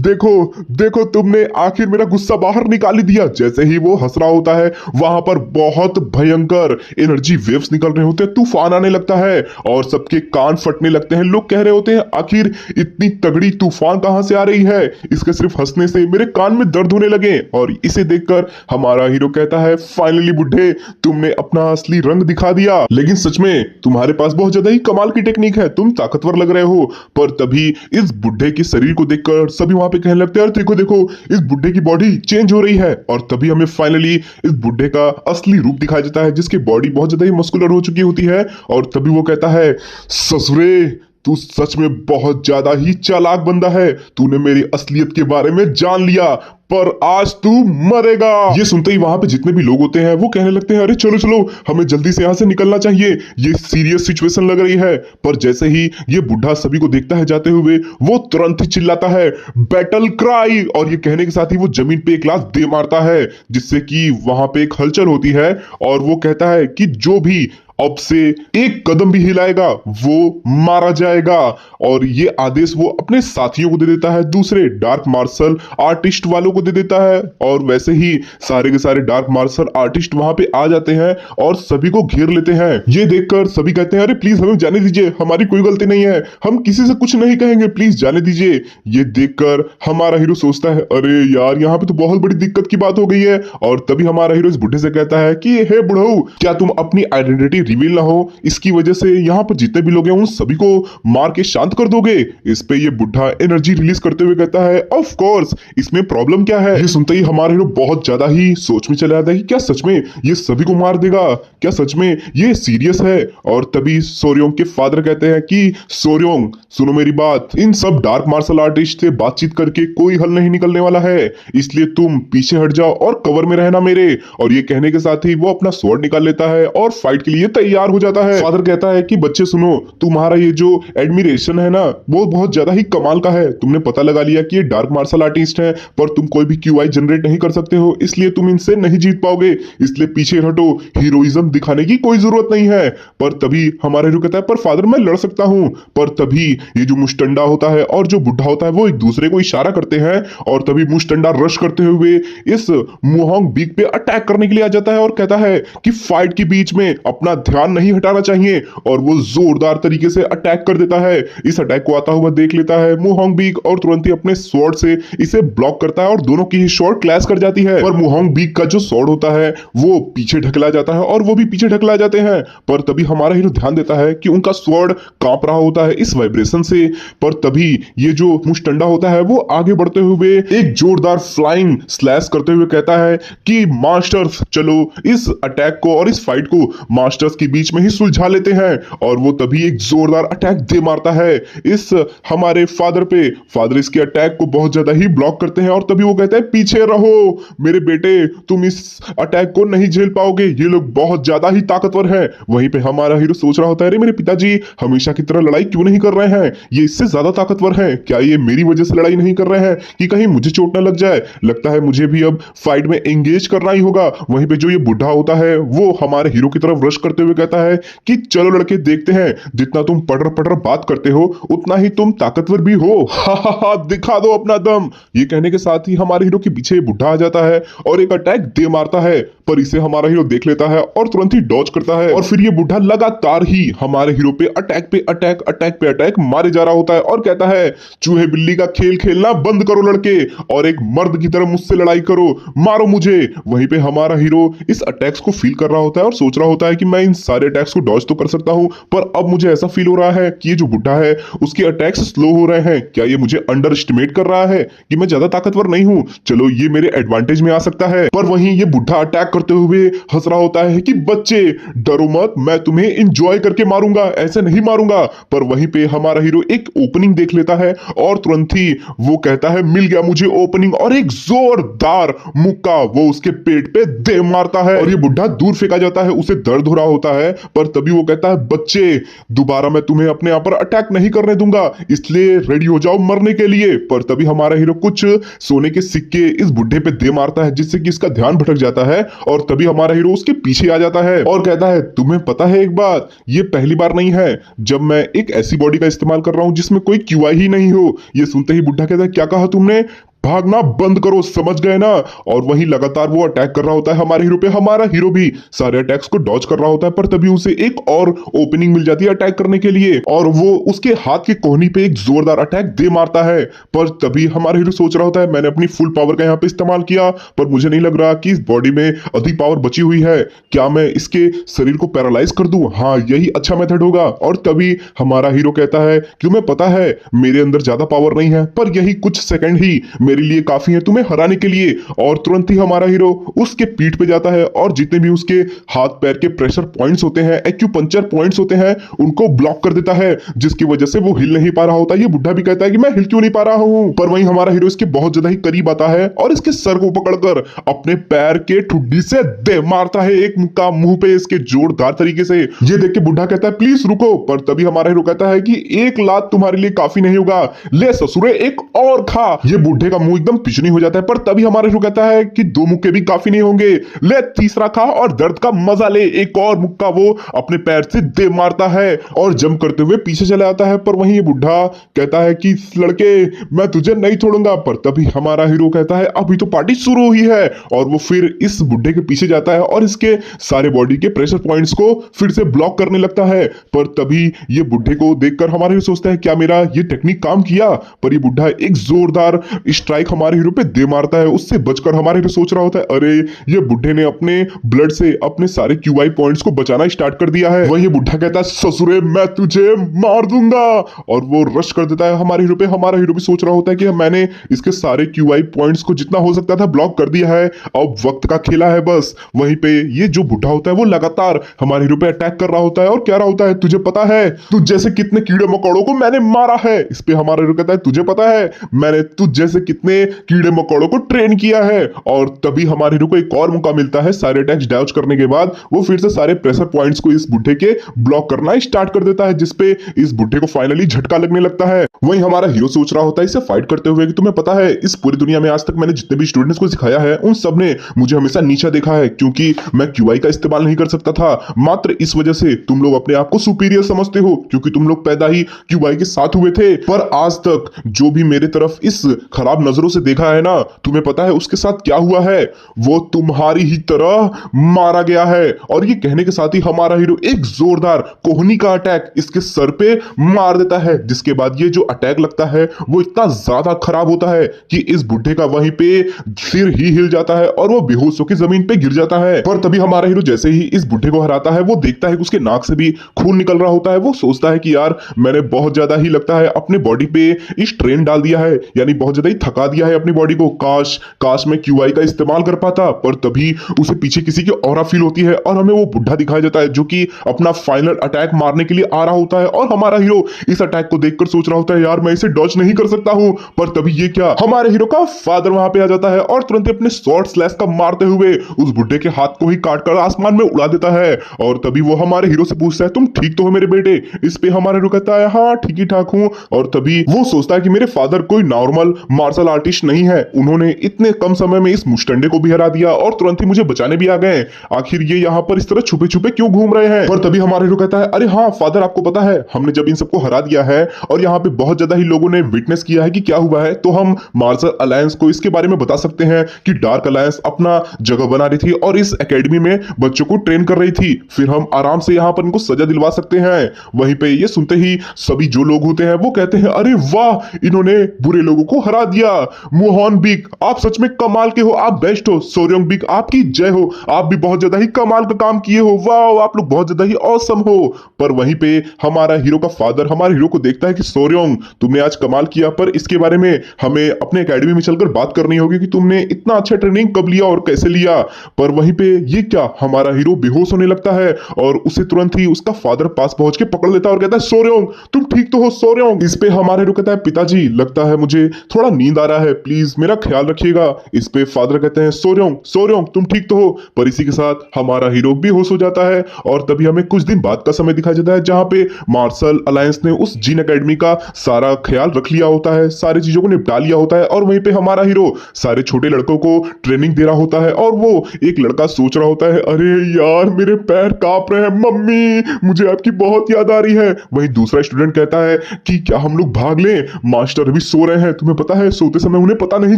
देखो देखो तुमने आखिर मेरा गुस्सा बाहर निकाल ही दिया। जैसे ही वो हंस रहा होता है वहां पर बहुत भयंकर एनर्जी वेव्स निकल रहे होते हैं, तूफान आने लगता है और सबके कान फटने लगते हैं। लोग कह रहे होते हैं आखिर इतनी तगड़ी तूफान कहां से आ रही है, इसके सिर्फ हंसने से मेरे कान में दर्द होने लगे। और इसे देखकर हमारा हीरो कहता है, फाइनली बुढ़े तुमने अपना असली रंग दिखा दिया। लेकिन सच में तुम्हारे पास बहुत ज्यादा ही कमाल की टेक्निक है, तुम ताकतवर लग रहे हो। पर तभी इस बुढ़े के शरीर को देखकर सभी वहां पे कहने लगते हैं, देखो देखो इस बुढ़े की बॉडी चेंज हो रही है। और तभी हमें फाइनली इस बुढ़े का असली रूप दिखाया जाता है जिसकी बॉडी बहुत ज्यादा ही मस्कुलर हो चुकी होती है। और तभी वो कहता है, ससुरे तू सच में बहुत ज्यादा ही चालाक बंदा है, तूने मेरी असलियत के बारे में जान लिया, पर आज तू मरेगा। ये सुनते ही वहां पे जितने भी लोग होते हैं वो कहने लगते हैं, अरे चलो चलो हमें जल्दी से यहाँ से निकलना चाहिए, ये सीरियस सिचुएशन लग रही है। पर जैसे ही ये बुढ़ा सभी को देखता है जाते हुए वो तुरंत ही चिल्लाता है, बैटल क्राई। और ये कहने के साथ ही वो जमीन पे एक लात दे मारता है जिससे कि वहां पे एक हलचल होती है और वो कहता है कि जो भी अब से एक कदम भी हिलाएगा वो मारा जाएगा। और ये आदेश वो अपने साथियों को दे देता है, दूसरे डार्क मार्शल आर्टिस्ट वालों को दे देता है। और वैसे ही सारे के सारे डार्क मार्शल आर्टिस्ट वहां पे आ जाते हैं और सभी को घेर लेते हैं। ये देखकर सभी कहते हैं, अरे प्लीज हमें जाने दीजिए, हमारी कोई गलती नहीं है, हम किसी से कुछ नहीं कहेंगे, प्लीज जाने दीजिए। ये देखकर हमारा हीरो सोचता है, अरे यार यहाँ पे तो बहुत बड़ी दिक्कत की बात हो गई है। और तभी हमारा हीरो इस बुढ़े से कहता है कि हे बुढ़ऊ, क्या तुम अपनी आइडेंटिटी रिवील ना हो, इसकी वजह से यहाँ पर जितने भी लोग हैं उन सभी को मार के शांत कर दोगे। इस पे ये बुढ़ा एनर्जी रिलीज करते हुए कहता है, ऑफ कोर्स इसमें प्रॉब्लम क्या है। ये सुनते ही हमारा हीरो बहुत ज्यादा ही सोच में चला जाता है कि क्या सच में ये सभी को मार देगा, क्या सच में ये सीरियस है। और तभी सोर्योंग के फादर कहते हैं कि सोर्योंग सुनो मेरी बात, इन सब डार्क मार्शल आर्टिस्ट से बातचीत करके कोई हल नहीं निकलने वाला है, इसलिए तुम पीछे हट जाओ और कवर में रहना मेरे। और ये कहने के साथ ही वो अपना स्वॉर्ड निकाल लेता है और फाइट के लिए तैयार हो जाता है। फादर कहता है कि बच्चे सुनो, तुम्हारा ये जो एडमिरेशन है ना वो बहुत ज्यादा ही कमाल का है, तुमने पता लगा लिया कि ये डार्क मार्शल आर्टिस्ट है, पर तुम कोई भी क्यूआई जनरेट नहीं कर सकते हो, इसलिए तुम इनसे नहीं जीत पाओगे, इसलिए पीछे हटो, हीरोइज्म दिखाने की कोई जरूरत नहीं है। पर तभी हमारा हीरो कहता है, पर फादर मैं लड़ सकता हूं। पर तभी ये जो मुस्टंडा होता है और जो बुढ़ा होता है वो एक दूसरे को इशारा करते हैं और तभी मुस्टंडा रश करते हुए इस मुहोंग बीक पे अटैक करने के लिए आ जाता है और कहता है कि फाइट के बीच में अपना ध्यान नहीं हटाना चाहिए। और वो जोरदार तरीके से अटैक कर देता है। इस अटैक को आता हुआ देख लेता है मुहोंग बीक और तुरंत ही अपने स्वॉर्ड से इसे ब्लॉक करता है और दोनों की ही स्वॉर्ड क्लैश कर जाती है। पर मुहोंग बीक का जो स्वॉर्ड होता है वो पीछे ढकला जाता है और वो भी पीछे ढकला जाते हैं। पर तभी हमारा हीरो ध्यान देता है कि उनका स्वॉर्ड कांप रहा होता है इस वाइब्रेशन से। पर तभी ये जो मुस्टंडा होता है वो आगे बढ़ते हुए एक जोरदार फ्लाइंग स्लैश करते हुए कहता है कि मास्टर्स चलो इस अटैक को और इस फाइट को मास्टर्स के बीच में ही सुलझा लेते हैं। और वो तभी एक जोरदार अटैक दे मारता है इस हमारे फादर पे। फादर इसके अटैक को बहुत ज्यादा ही ब्लॉक करते हैं और तभी वो कहते हैं, पीछे रहो मेरे बेटे, तुम इस अटैक को नहीं झेल पाओगे, ये लोग बहुत ज्यादा ही ताकतवर हैं। वहीं पे हमारा हीरो सोच रहा होता है, अरे मेरे पिताजी हमेशा की तरह लड़ाई क्यों नहीं कर रहे हैं, ये इससे ज्यादा ताकतवर हैं, क्या ये मेरी वजह से लड़ाई नहीं कर रहे हैं कि कहीं मुझे चोट ना लग जाए। लगता है मुझे भी अब फाइट में एंगेज करना ही होगा। वहीं पे जो ये बुढ़ा होता है वो हमारे हीरो की तरफ रश करते हुए कहता है कि चलो लड़के देखते हैं, जितना तुम पटर पटर बात करते हो उतना ही तुम ताकतवर भी हो, हा हा हा दिखा दो अपना दम। ये कहने के साथ ही हमारे हीरो के पीछे बुढ़ा आ जाता है और एक अटैक दे मारता है। पर इसे हमारा हीरो देख लेता है और तुरंत ही डॉज करता है और फिर ये बुढ़ा लगातार ही हमारे हीरो पे अटैक पे अटैक मारे जा रहा होता है और कहता है, चूहे बिल्ली का खेल खेलना बंद करो लड़के और एक मर्द की तरह मुझसे लड़ाई करो, मारो मुझे। वहीं पे हमारा हीरो इस अटैक्स को फील कर रहा होता है और सोच रहा होता है कि मैं इन सारे अटैक्स को डॉज तो कर सकता हूँ, पर अब मुझे ऐसा फील हो रहा है कि ये जो बुढ़ा है उसके अटैक्स स्लो हो रहे हैं। क्या ये मुझे अंडर एस्टिमेट कर रहा है कि मैं ज्यादा ताकतवर नहीं हूँ? चलो ये मेरे एडवांटेज में आ सकता है। पर वहीं ये बुढ़ा अटैक करते हुए हंस रहा होता है कि बच्चे डरो मत, मैं तुम्हें इंजॉय करके मारूंगा, ऐसे नहीं मारूंगा। पर वहीं पे हमारा हीरो एक ओपनिंग देख लेता है और तुरंत ही वो कहता है मिल गया मुझे ओपनिंग, और एक जोरदार मुक्का वो उसके पेट पे दे मारता है और ये बुढ़ा दूर फेंका जाता है। उसे दर्द हो रहा होता है, पर तभी वो कहता है बच्चे दोबारा मैं तुम्हें अपने यहाँ पर अटैक नहीं करने दूंगा, इसलिए रेडी हो जाओ मरने के लिए। पर तभी हमारा हीरो कुछ सोने के सिक्के इस बुढ़े पे दे मारता है, जिससे कि इसका ध्यान भटक जाता है और तभी हमारा हीरो उसके पीछे आ जाता है और कहता है तुम्हें पता है एक बात, ये पहली बार नहीं है जब मैं एक ऐसी बॉडी का इस्तेमाल कर रहा हूं जिसमें कोई क्यूआई ही नहीं हो। ये सुनते ही बुढ़ा कहता है क्या कहा तुमने? भागना बंद करो, समझ गए ना? और वहीं लगातार वो अटैक कर रहा होता है हमारे हीरो पे। हमारा हीरो भी सारे अटैक्स को डॉज कर रहा होता है, पर तभी उसे एक और ओपनिंग मिल जाती है अटैक करने के लिए और वो उसके हाथ की कोहनी पे एक जोरदार अटैक दे मारता है। पर तभी हमारा हीरो सोच रहा होता है मैंने अपनी फुल पावर का यहाँ पे इस्तेमाल किया, पर मुझे नहीं लग रहा कि इस बॉडी में अधिक पावर बची हुई है। क्या मैं इसके शरीर को पैरालाइज कर दूं? हाँ, यही अच्छा मेथड होगा। और तभी हमारा हीरो कहता है कि तुम्हें पता है मेरे अंदर ज्यादा पावर नहीं है, पर यही कुछ सेकंड ही मेरे लिए काफी है तुम्हें हराने के लिए। और तुरंत ही हमारा हीरो उसके पीठ पे जाता है और जितने भी उसके हाथ पैर के प्रेशर पॉइंट्स होते हैं, एक्यूपंक्चर पॉइंट्स होते हैं, उनको ब्लॉक कर देता है, जिसकी वजह से वो हिल नहीं पा रहा होता। ये बुढ़ा भी कहता है कि मैं हिल क्यों नहीं पा रहा हूं। पर वहीं हमारा हीरो इसके बहुत ज्यादा ही करीब आता है और इसके सर को पकड़कर अपने पैर के ठुड्डी से दे मारता है एक मुक्का मुंह पे इसके जोरदार तरीके से। ये देख के बुढ़ा कहता है प्लीज रुको, पर तभी हमारा हीरो कहता है कि एक लात तुम्हारे लिए काफी नहीं होगा, ले ससुरे एक और खा। ये बुढ़े का मुंह एकदम पिचनी हो जाता है, पर तभी हमारा हीरो कहता है कि दो मुक्के भी काफी नहीं होंगे, ले तीसरा खा और दर्द का मजा ले। एक और मुक्का वो अपने पैर से दे मारता है और जंप करते हुए पीछे चला आता है। पर वहीं ये बुढ़ा कहता है कि लड़के मैं तुझे नहीं छोड़ूंगा। पर तभी हमारा हीरो कहता है अभी तो पार्टी शुरू हुई है, और वो फिर इस बुढ़े के पीछे जाता है और इसके सारे बॉडी के प्रेशर पॉइंट्स को फिर से ब्लॉक करने लगता है। पर तभी ये बुढ़े को देखकर हमारा हीरो सोचता है क्या मेरा ये टेक्निक काम किया? पर ये बुढ़ा एक जोरदार स्ट्राइक हमारे हीरो पे दे मारता है। उससे बचकर हमारे हीरो सोच रहा होता है अरे ये बुढ़े ने अपने ब्लड से अपने सारे क्यूआई पॉइंट्स को बचाना स्टार्ट कर दिया है। वही बुढ़ा कहता है ससुरे मैं तुझे मार दूंगा, और वो रश कर देता है हमारे हीरो पे। हमारा हीरो भी सोच रहा होता है कि मैंने इसके सारे क्यूआई पॉइंट्स को जितना हो सकता था ब्लॉक कर दिया है, अब वक्त का खेला है बस। वहीं पे ये जो बुढ़ा होता है वो लगातार हमारे हीरो पे अटैक कर रहा होता है और कह रहा होता है तुझे पता है तुझ जैसे कितने कीड़े मकोड़ों को मैंने मारा है? इस पे हमारा हीरो कहता है तुझे पता है मैंने तुझ जैसे कितने कीड़े मकोड़ों को ट्रेन किया है। और तभी हमारे हीरो को एक और मौका मिलता है। सारे अटैक्स डॉज करने के बाद वो फिर से सारे प्रेशर पॉइंट्स को इस बुढ़े के ब्लॉक करना स्टार्ट कर देता है, जिसपे इस बुढ़े को फाइनली झटका लगने लगता है। वहीं हमारा हीरो सोच रहा होता है इसे फाइट करते हुए कि तुम्हें पता है इस पूरी दुनिया में आज तक मैंने जितने भी स्टूडेंट्स को सिखाया है उन सब ने मुझे हमेशा नीचा देखा है, क्योंकि मैं क्यूआई का इस्तेमाल नहीं कर सकता था। मात्र इस वजह से तुम लोग अपने आप को सुपीरियर समझते हो, क्योंकि तुम लोग पैदा ही क्यूआई के साथ हुए थे। पर आज तक जो भी मेरे तरफ इस खराब नजरों से देखा है ना, तुम्हें पता है उसके साथ क्या हुआ है? वो तुम्हारी ही तरह मारा गया है। और ये कहने के साथ ही हमारा हीरो एक जोरदार कोहनी का अटैक इसके सर पे मार देता है, जिसके बाद ये जो अटैक लगता है वो इतना ज्यादा खराब होता है कि इस बुढ़े का वहीं पे सिर ही हिल जाता है और वो बेहोश होकर जमीन पे गिर जाता है। पर तभी हमारा हीरो जैसे ही इस बुढ़े को हराता है वो देखता है कि उसके नाक से भी खून निकल रहा होता है। वो सोचता है कि यार मैंने बहुत ज्यादा ही लगता है अपने बॉडी पे स्ट्रेन डाल दिया है, यानी बहुत ज्यादा ही थका दिया है अपनी बॉडी को। काश मैं क्यूआई का इस्तेमाल कर पाता। पर तभी उसे पीछे किसी की ऑरा फील होती है और हमें वो बुढ़ा दिखाई देता है जो कि अपना फाइनल अटैक मारने के लिए आ रहा होता है। और हमारा हीरो इस अटैक को देखकर सोच रहा होता है यार मैं इसे डॉज नहीं कर सकता हूं। पर तभी ये क्या, हमारे हीरो का फादर वहां पे आ जाता है और तुरंत अपने शॉर्ट स्लैश का मारते हुए उस बुढ़े के हाथ को ही काटकर आसमान में उड़ा देता है। और तभी वो हमारे हीरो से पूछता है तुम ठीक तो हो मेरे बेटे? इस पे हमारे हीरो कहता है हाँ ठीक ही ठाक हूं। और तभी वो सोचता है कि मेरे फादर कोई नॉर्मल मार्शल आर्टिस्ट नहीं है, उन्होंने इतने कम समय में इस मुस्टंडे को भी हरा दिया और तुरंत ही मुझे बचाने भी आ गए। आखिर ये यहाँ पर इस तरह छुपे छुपे क्यों घूम रहे हैं? पर तभी हमारा हीरो कहता है अरे हाँ फादर आपको पता है हमने जब इन सबको हरा दिया है और यहाँ पे बहुत ज्यादा ही लोगों ने विटनेस किया है कि क्या हुआ है, तो हम मार्शल अलायंस को इसके बारे में बता सकते हैं कि डार्क अलायंस अपना जगह बना रही थी और इस एकेडमी में बच्चों को ट्रेन कर रही थी, फिर हम आराम से यहाँ पर इनको सजा दिलवा सकते हैं। वहीं पे ये सुनते ही सभी जो लोग होते हैं वो कहते हैं अरे वाह इन्होंने बुरे लोगों को हरा दिया। मोहन बिक, आप सच में कमाल के हो, आप बेस्ट हो। सोर्योंग बिक, आपकी जय हो, आप भी बहुत ज्यादा ही कमाल का काम किए हो, वाह आप लोग बहुत ज्यादा ही ऑसम हो। पर वहीं पे हमारा हीरो का फादर हमारे हीरो को देखता है कि सोर्योंग तुमने आज कमाल किया, पर इसके बारे में हमें अपने एकेडमी में चलकर बात करनी होगी कि तुमने इतना अच्छा ट्रेनिंग कब लिया और कैसे लिया। पर वहीं पे ये क्या, हमारा हीरो बेहोश होने लगता है और उसे तुरंत ही उसका फादर पास पहुंच के पकड़ लेता है और कहता है सोर्योंग तुम ठीक तो हो सोर्योंग। इस पे हमारे हीरो कहता है पिताजी लगता है मुझे थोड़ा नींद आ रहा है, प्लीज मेरा ख्याल रखिएगा। इस पे फादर कहते हैं सोर्योंग सोर्योंग तुम ठीक तो हो। पर इसी के साथ हमारा हीरो बेहोश हो जाता है और तभी हमें कुछ दिन बाद का समय दिखाया जाता है जहां पे मार्शल अलायंस ने उस जिन एकेडमी का सारा ख्याल रख लिया होता है, सारी चीजों को निपटा लिया होता है और वहीं पे हमारा हीरो सारे छोटे लड़कों को ट्रेनिंग दे रहा होता है। और वो एक लड़का सोच रहा होता है अरे यार मेरे पैर कांप रहे हैं, मम्मी मुझे आपकी बहुत याद आ रही है। वहीं दूसरा स्टूडेंट कहता है कि क्या हम लोग भाग लें, मास्टर अभी सो रहे हैं, तुम्हें पता है सोते समय उन्हें पता नहीं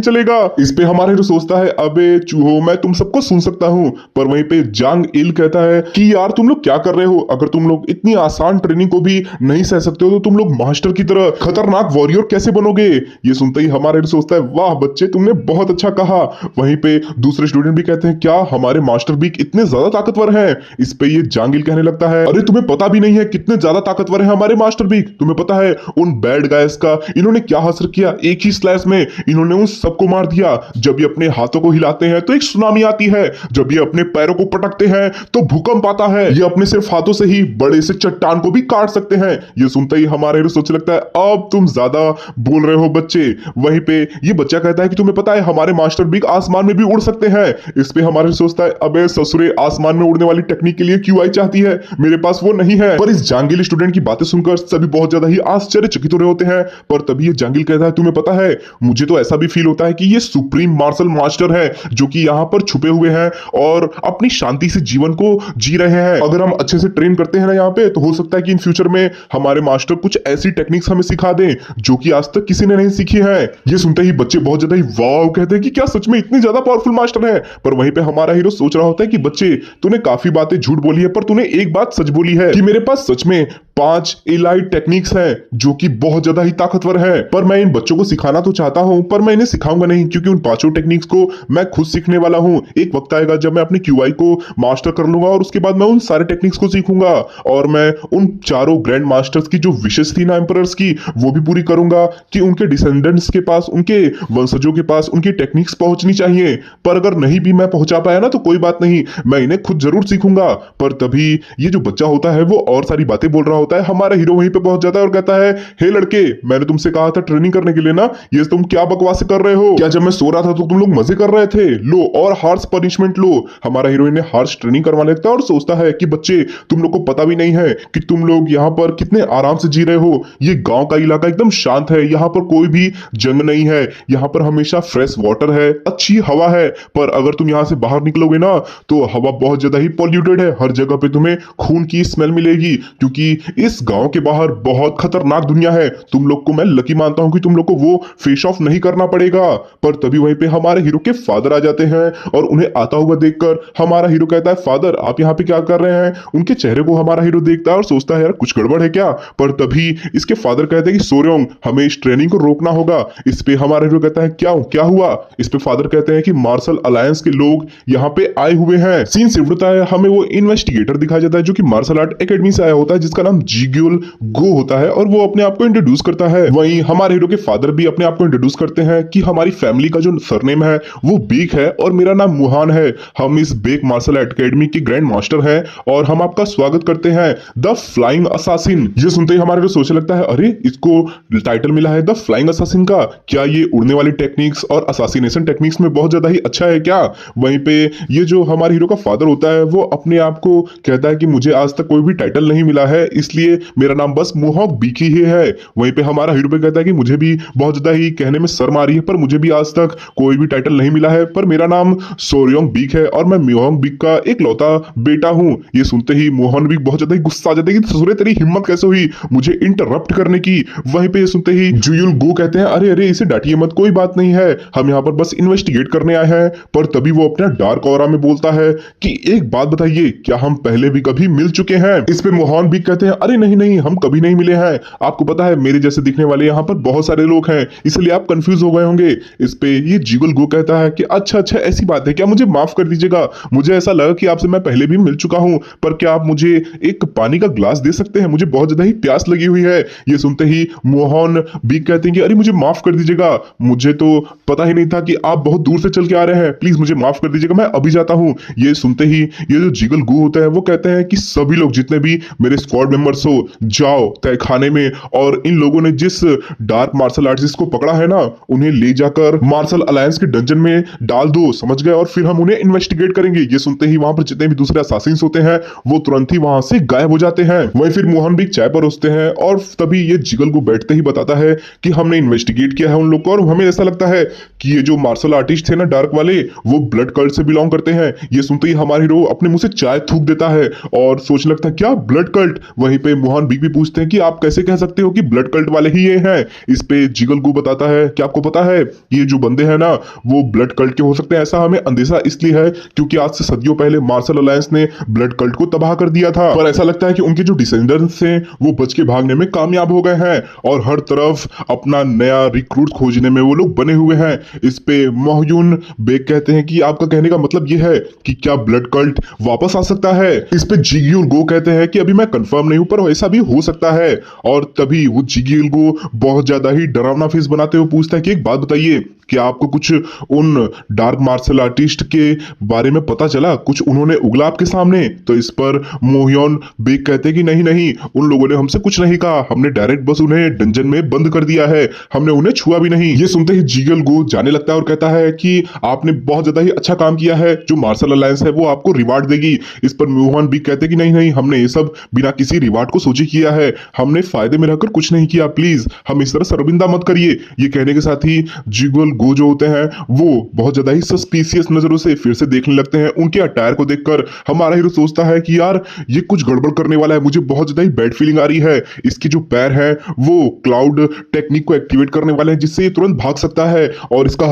चलेगा। इस पे हमारा हीरो सोचता है अबे चूहो मैं तुम सबको सुन सकता हूँ। पर वहीं पे जांग इल कहता है कि यार तुम लोग क्या कर रहे हो, अगर तुम लोग इतनी आसान ट्रेनिंग को भी नहीं सह सकते हो तो तुम लोग मास्टर की तरह खतरनाक वॉरियर कैसे बनोगे। ये सुनते ही हमारा हीरो सोचता है वाह बच्चे तुमने बहुत अच्छा कहा। वहीं पे दूसरे स्टूडेंट भी कहते हैं क्या हमारे मास्टर भी इतने ज्यादा ताकतवर हैं। इस पे ये जांगिल कहने लगता है अरे तुम्हें पता भी नहीं है कितने ज्यादा ताकतवर है हमारे मास्टर भी, तुम्हें पता है उन बैड गाइस का इन्होंने क्या हासिल किया, एक ही स्लैश में इन्होंने उन सबको मार दिया। जब ये अपने हाथों को हिलाते हैं तो एक सुनामी आती है, जब ये अपने पैरों को पटकते हैं तो भूकंप आता है, ये अपने सिर्फ हाथों से ही बड़े से चट्टान को भी काट सकते हैं। ये सुनते ही हमारे हीरो सोचने लगता है अब तुम ज्यादा बोल रहे हो बच्चे। वहीं पे ये बच्चा कहता है कि तुम्हें पता है हमारे मास्टर बिग आसमान में भी उड़ सकते हैं। इस पे हमारे सोचता है अबे ससुरे आसमान में उड़ने वाली टेक्निक के लिए क्यों आई चाहती है, मेरे पास वो नहीं है। पर इस जांगिल स्टूडेंट की बातें सुनकर सभी बहुत ज्यादा ही आश्चर्यचकित हो रहे होते हैं। पर तभी ये जांगिल कहता है तुम्हें पता है मुझे तो ऐसा भी फील होता है कि ये सुप्रीम मार्शल मास्टर है जो कि यहाँ पर छुपे हुए हैं और अपनी शांति से जीवन को जी रहे हैं। अगर हम अच्छे से ट्रेन करते हैं ना यहाँ पे तो हो सकता है कि इन फ्यूचर में हमारे मास्टर कुछ ऐसी टेक्निक्स हमें सिखा दें जो कि आज तक किसी ने नहीं सीखी है। ये सुनते ही बच्चे बहुत ज्यादा ही वाव कहते हैं कि क्या सच में इतनी ज्यादा पावरफुल मास्टर है। पर वहीं पे हमारा हीरो सोच रहा होता है कि बच्चे तूने काफी बातें झूठ बोली है पर तूने एक बात सच बोली है कि मेरे पास सच में 5 एलाइट टेक्निक्स हैं जो कि बहुत ज्यादा ही ताकतवर है। पर मैं इन बच्चों को सिखाना तो चाहता हूं पर मैं इन्हें सिखाऊंगा नहीं क्योंकि उन 5 टेक्निक्स को मैं खुद सीखने वाला हूं। एक वक्त आएगा जब मैं अपने क्यूआई को मास्टर कर लूंगा और उसके बाद मैं उन सारे टेक्निक्स को सीखूंगा और मैं उन चारों ग्रैंड मास्टर्स की जो विशेष थी ना एम्परर्स की वो भी पूरी करूंगा कि उनके डिसेंडेंट्स के पास, उनके वंशजों के पास उनकी टेक्निक्स पहुंचनी चाहिए। पर अगर नहीं भी मैं पहुंचा पाया ना तो कोई बात नहीं, मैं इन्हें खुद जरूर सीखूंगा। पर तभी ये जो बच्चा होता है वो और सारी बातें बोल रहा होता है। हमारा हीरो वहीं पे पहुंच जाता है और कहता है हे लड़के मैंने तुमसे कहा था ट्रेनिंग करने के लिए ना, ये तुम क्या बकवास कर रहे हो, क्या जब मैं सो रहा था तो तुम लोग मजे कर रहे थे, लो और हार्श पनिशमेंट लो। हमारा हीरो इन्हें हार्श ट्रेनिंग करवाने लगता है और सोचता है कि बच्चे तुम लोग को पता भी नहीं है कि तुम लोग यहाँ पर कितने आराम से जी रहे हो, ये गांव का इलाका एकदम शांत है, यहाँ पर कोई भी जंग नहीं है, यहाँ पर हमेशा फ्रेश वाटर है, अच्छी हवा है। पर अगर तुम यहाँ से बाहर निकलोगे ना तो हवा बहुत ज्यादा ही पॉल्यूटेड है, हर जगह पे तुम्हें खून की स्मेल मिलेगी क्योंकि इस गांव के बाहर बहुत खतरनाक दुनिया है। तुम लोग को मैं लकी मानता हूं कि तुम लोग को वो फेस ऑफ नहीं करना पड़ेगा। पर तभी वहीं पे हमारे हीरो के फादर आ जाते हैं और उन्हें आता हुआ देखकर हमारा हीरो कहता है फादर आप यहाँ पे क्या कर रहे हैं। उनके चेहरे को हमारा हीरो देखता है और सोचता है यार कुछ गड़बड़ है क्या। पर तभी इसके फादर कहते हैं कि सोर्योंग हमें इस ट्रेनिंग को रोकना होगा। इस पे हमारा हीरो कहता है क्या हुआ। इस पे फादर कहते हैं कि मार्शल अलायंस के लोग यहाँ पे आए हुए हैं। सीन शिफ्ट होता है, हमें वो इन्वेस्टिगेटर दिखाया जाता है जो कि मार्शल आर्ट एकेडमी से आया होता है जिसका नाम जीग्यूल गो होता है और वो अपने आप को इंट्रोड्यूस करता है। वहीं हमारे हीरो के फादर भी अपने आप को इंट्रोड्यूस करते हैं कि हमारी फैमिली का जो सरनेम है वो बेक है और मेरा नाम मुहान है, हम इस बेक मार्शल आर्ट एकेडमी के ग्रैंड मास्टर हैं और हम आपका स्वागत करते हैं द फ्लाइंग असासिन। ये सुनते ही हमारे हीरो सोचने लगता है अरे इसको टाइटल मिला है द फ्लाइंग असासिन का, क्या ये उड़ने वाली टेक्निक्स और असासिनेशन टेक्निक्स में बहुत ज्यादा ही अच्छा है क्या। वहीं पे ये जो हमारे हीरो का फादर होता है वो अपने आप को कहता है कि मुझे आज तक कोई भी टाइटल नहीं मिला है इसलिए मेरा नाम बस मोहॉक बीकी ही है। वहीं पे हमारा हीरो पे कहता है कि मुझे भी बहुत ज्यादा ही कहने में शर्म आ रही है पर मुझे भी आज तक कोई भी टाइटल नहीं मिला है, पर मेरा नाम सोर्योंग बीक है और मैं मोहॉक बीक का एक लौता बेटा हूँ। ये सुनते ही मोहन बीक बहुत ज्यादा ही गुस्सा आ जाता है कि ससुरे तेरी हिम्मत कैसे हुई मुझे इंटरप्ट करने की। वहीं पे सुनते ही जुयुल गो कहते हैं अरे अरे इसे डांटिए मत, कोई बात नहीं है, हम यहाँ पर बस इन्वेस्टिगेट करने आए हैं। पर तभी वो अपना डार्क ऑरा में बोलता है कि एक बात बताइए क्या हम पहले भी कभी मिल चुके हैं। इस पे मोहन बीक कहते हैं अरे नहीं नहीं, हम कभी नहीं मिले हैं, आपको पता है मेरे जैसे दिखने वाले यहाँ पर बहुत सारे लोग हैं, इसलिए आप कंफ्यूज हो गए होंगे। इस पे ये जिगल गो कहता है कि अच्छा अच्छा ऐसी बात है क्या, मुझे माफ कर दीजिएगा, मुझे ऐसा लगा कि आपसे मैं पहले भी मिल चुका हूँ, पर क्या आप मुझे एक पानी का ग्लास दे सकते हैं, मुझे बहुत ज्यादा ही प्यास लगी हुई है। ये सुनते ही मोहन बिग कहते हैं कि अरे मुझे माफ कर दीजिएगा, मुझे तो पता ही नहीं था कि आप बहुत दूर से चल के आ रहे हैं, प्लीज मुझे माफ कर दीजिएगा, मैं अभी जाता हूँ। ये सुनते ही ये जो जिगल गो होता है वो कहते हैं कि सभी लोग जितने भी मेरे स्क्वाड मेंबर्स हो, जाओ तहखाने में, और इन लोगों ने जिस डार्क मार्शल आर्टिस्ट को पकड़ा है ना, उन्हें ले जाकर मार्शल अलायंस के डंजन में डाल दो, समझ गए, और फिर हम उन्हें इन्वेस्टिगेट करेंगे। ये सुनते ही वहां पर जितने भी दूसरे असासिन्स होते हैं वो तुरंत ही वहां से गायब हो जाते हैं। वहीं फिर मोहन भी चाय परोसते हैं और तभी ये जिगल को बैठते ही बताता है कि हमने इन्वेस्टिगेट किया है उन लोग को, और हमें ऐसा लगता है कि ये जो मार्शल आर्टिस्ट थे ना डार्क वाले, वो ब्लड कल्ट से बिलोंग करते हैं। ये सुनते ही हमारे हीरो अपने मुंह से चाय थूक देता है और सोचने लगता है क्या ब्लड कल्ट। वहीं पे मोहन बिग भी पूछते हैं कि आप कैसे कह सकते हो कि ब्लड कल्ट वाले ही ये हैं। इस पे जिगल गो बताता है कि आपको पता है ये जो बंदे हैं ना वो ब्लड कल्ट के हो सकते हैं, ऐसा हमें अंदेशा इसलिए है क्योंकि आज से सदियों पहले मार्शल अलायंस ने ब्लड कल्ट को तबाह कर दिया था, पर ऐसा लगता है कि उनके जो डिसेंडेंट्स हैं वो बच के भागने में कामयाब हो गए हैं और हर तरफ अपना नया रिक्रूट खोजने में वो लोग बने हुए हैं। इस पे मोहयुन बेग कहते हैं कि आपका कहने का मतलब ये है कि क्या ब्लड कल्ट वापस आ सकता है। इस पे जिगियल गो कहते हैं कि अभी मैं कंफर्म नहीं हूं पर ऐसा भी हो सकता है। और तभी वो जिगियल गो बहुत ज्यादा ही डरावना फेस बनाते हुए पूछता है कि एक बात बताइए, क्या आपको कुछ उन डार्क मार्शल आर्टिस्ट के बारे में पता चला, कुछ उन्होंने उगला आपके सामने? तो इस पर मोहयोन बेग कहते हैं कि नहीं नहीं, उन लोगों ने हमसे कुछ नहीं कहा, हमने डायरेक्ट बस उन्हें डंजन में बंद कर दिया है, हमने उन्हें छुआ भी नहीं। ये सुनते ही जिगल गो जाने लगता है और कहता है कि आपने बहुत ज्यादा ही अच्छा काम किया है, जो मार्शल अलायंस है वो आपको रिवार्ड देगी। इस पर मोहन बिग कहते हैं कि नहीं नहीं, हमने ये सब बिना किसी रिवार्ड को सोचे किया है, हमने फायदे में रहकर कुछ नहीं किया, प्लीज हम इस तरह शर्मिंदा मत करिए। ये कहने के साथ ही जिगल गो जो होते हैं वो बहुत ज्यादा ही सस्पिशियस नजरों से फिर से देखने लगते हैं। उनके अटायर को देखकर हमारा हीरो सोचता है कि यार ये कुछ गड़बड़ करने वाला है, मुझे बहुत ज्यादा ही बैड फीलिंग आ रही है। इसके जो पैर हैं वो क्लाउड टेक्निक को एक्टिवेट करने वाले हैं जिससे ये तुरंत भाग सकता है, और इसका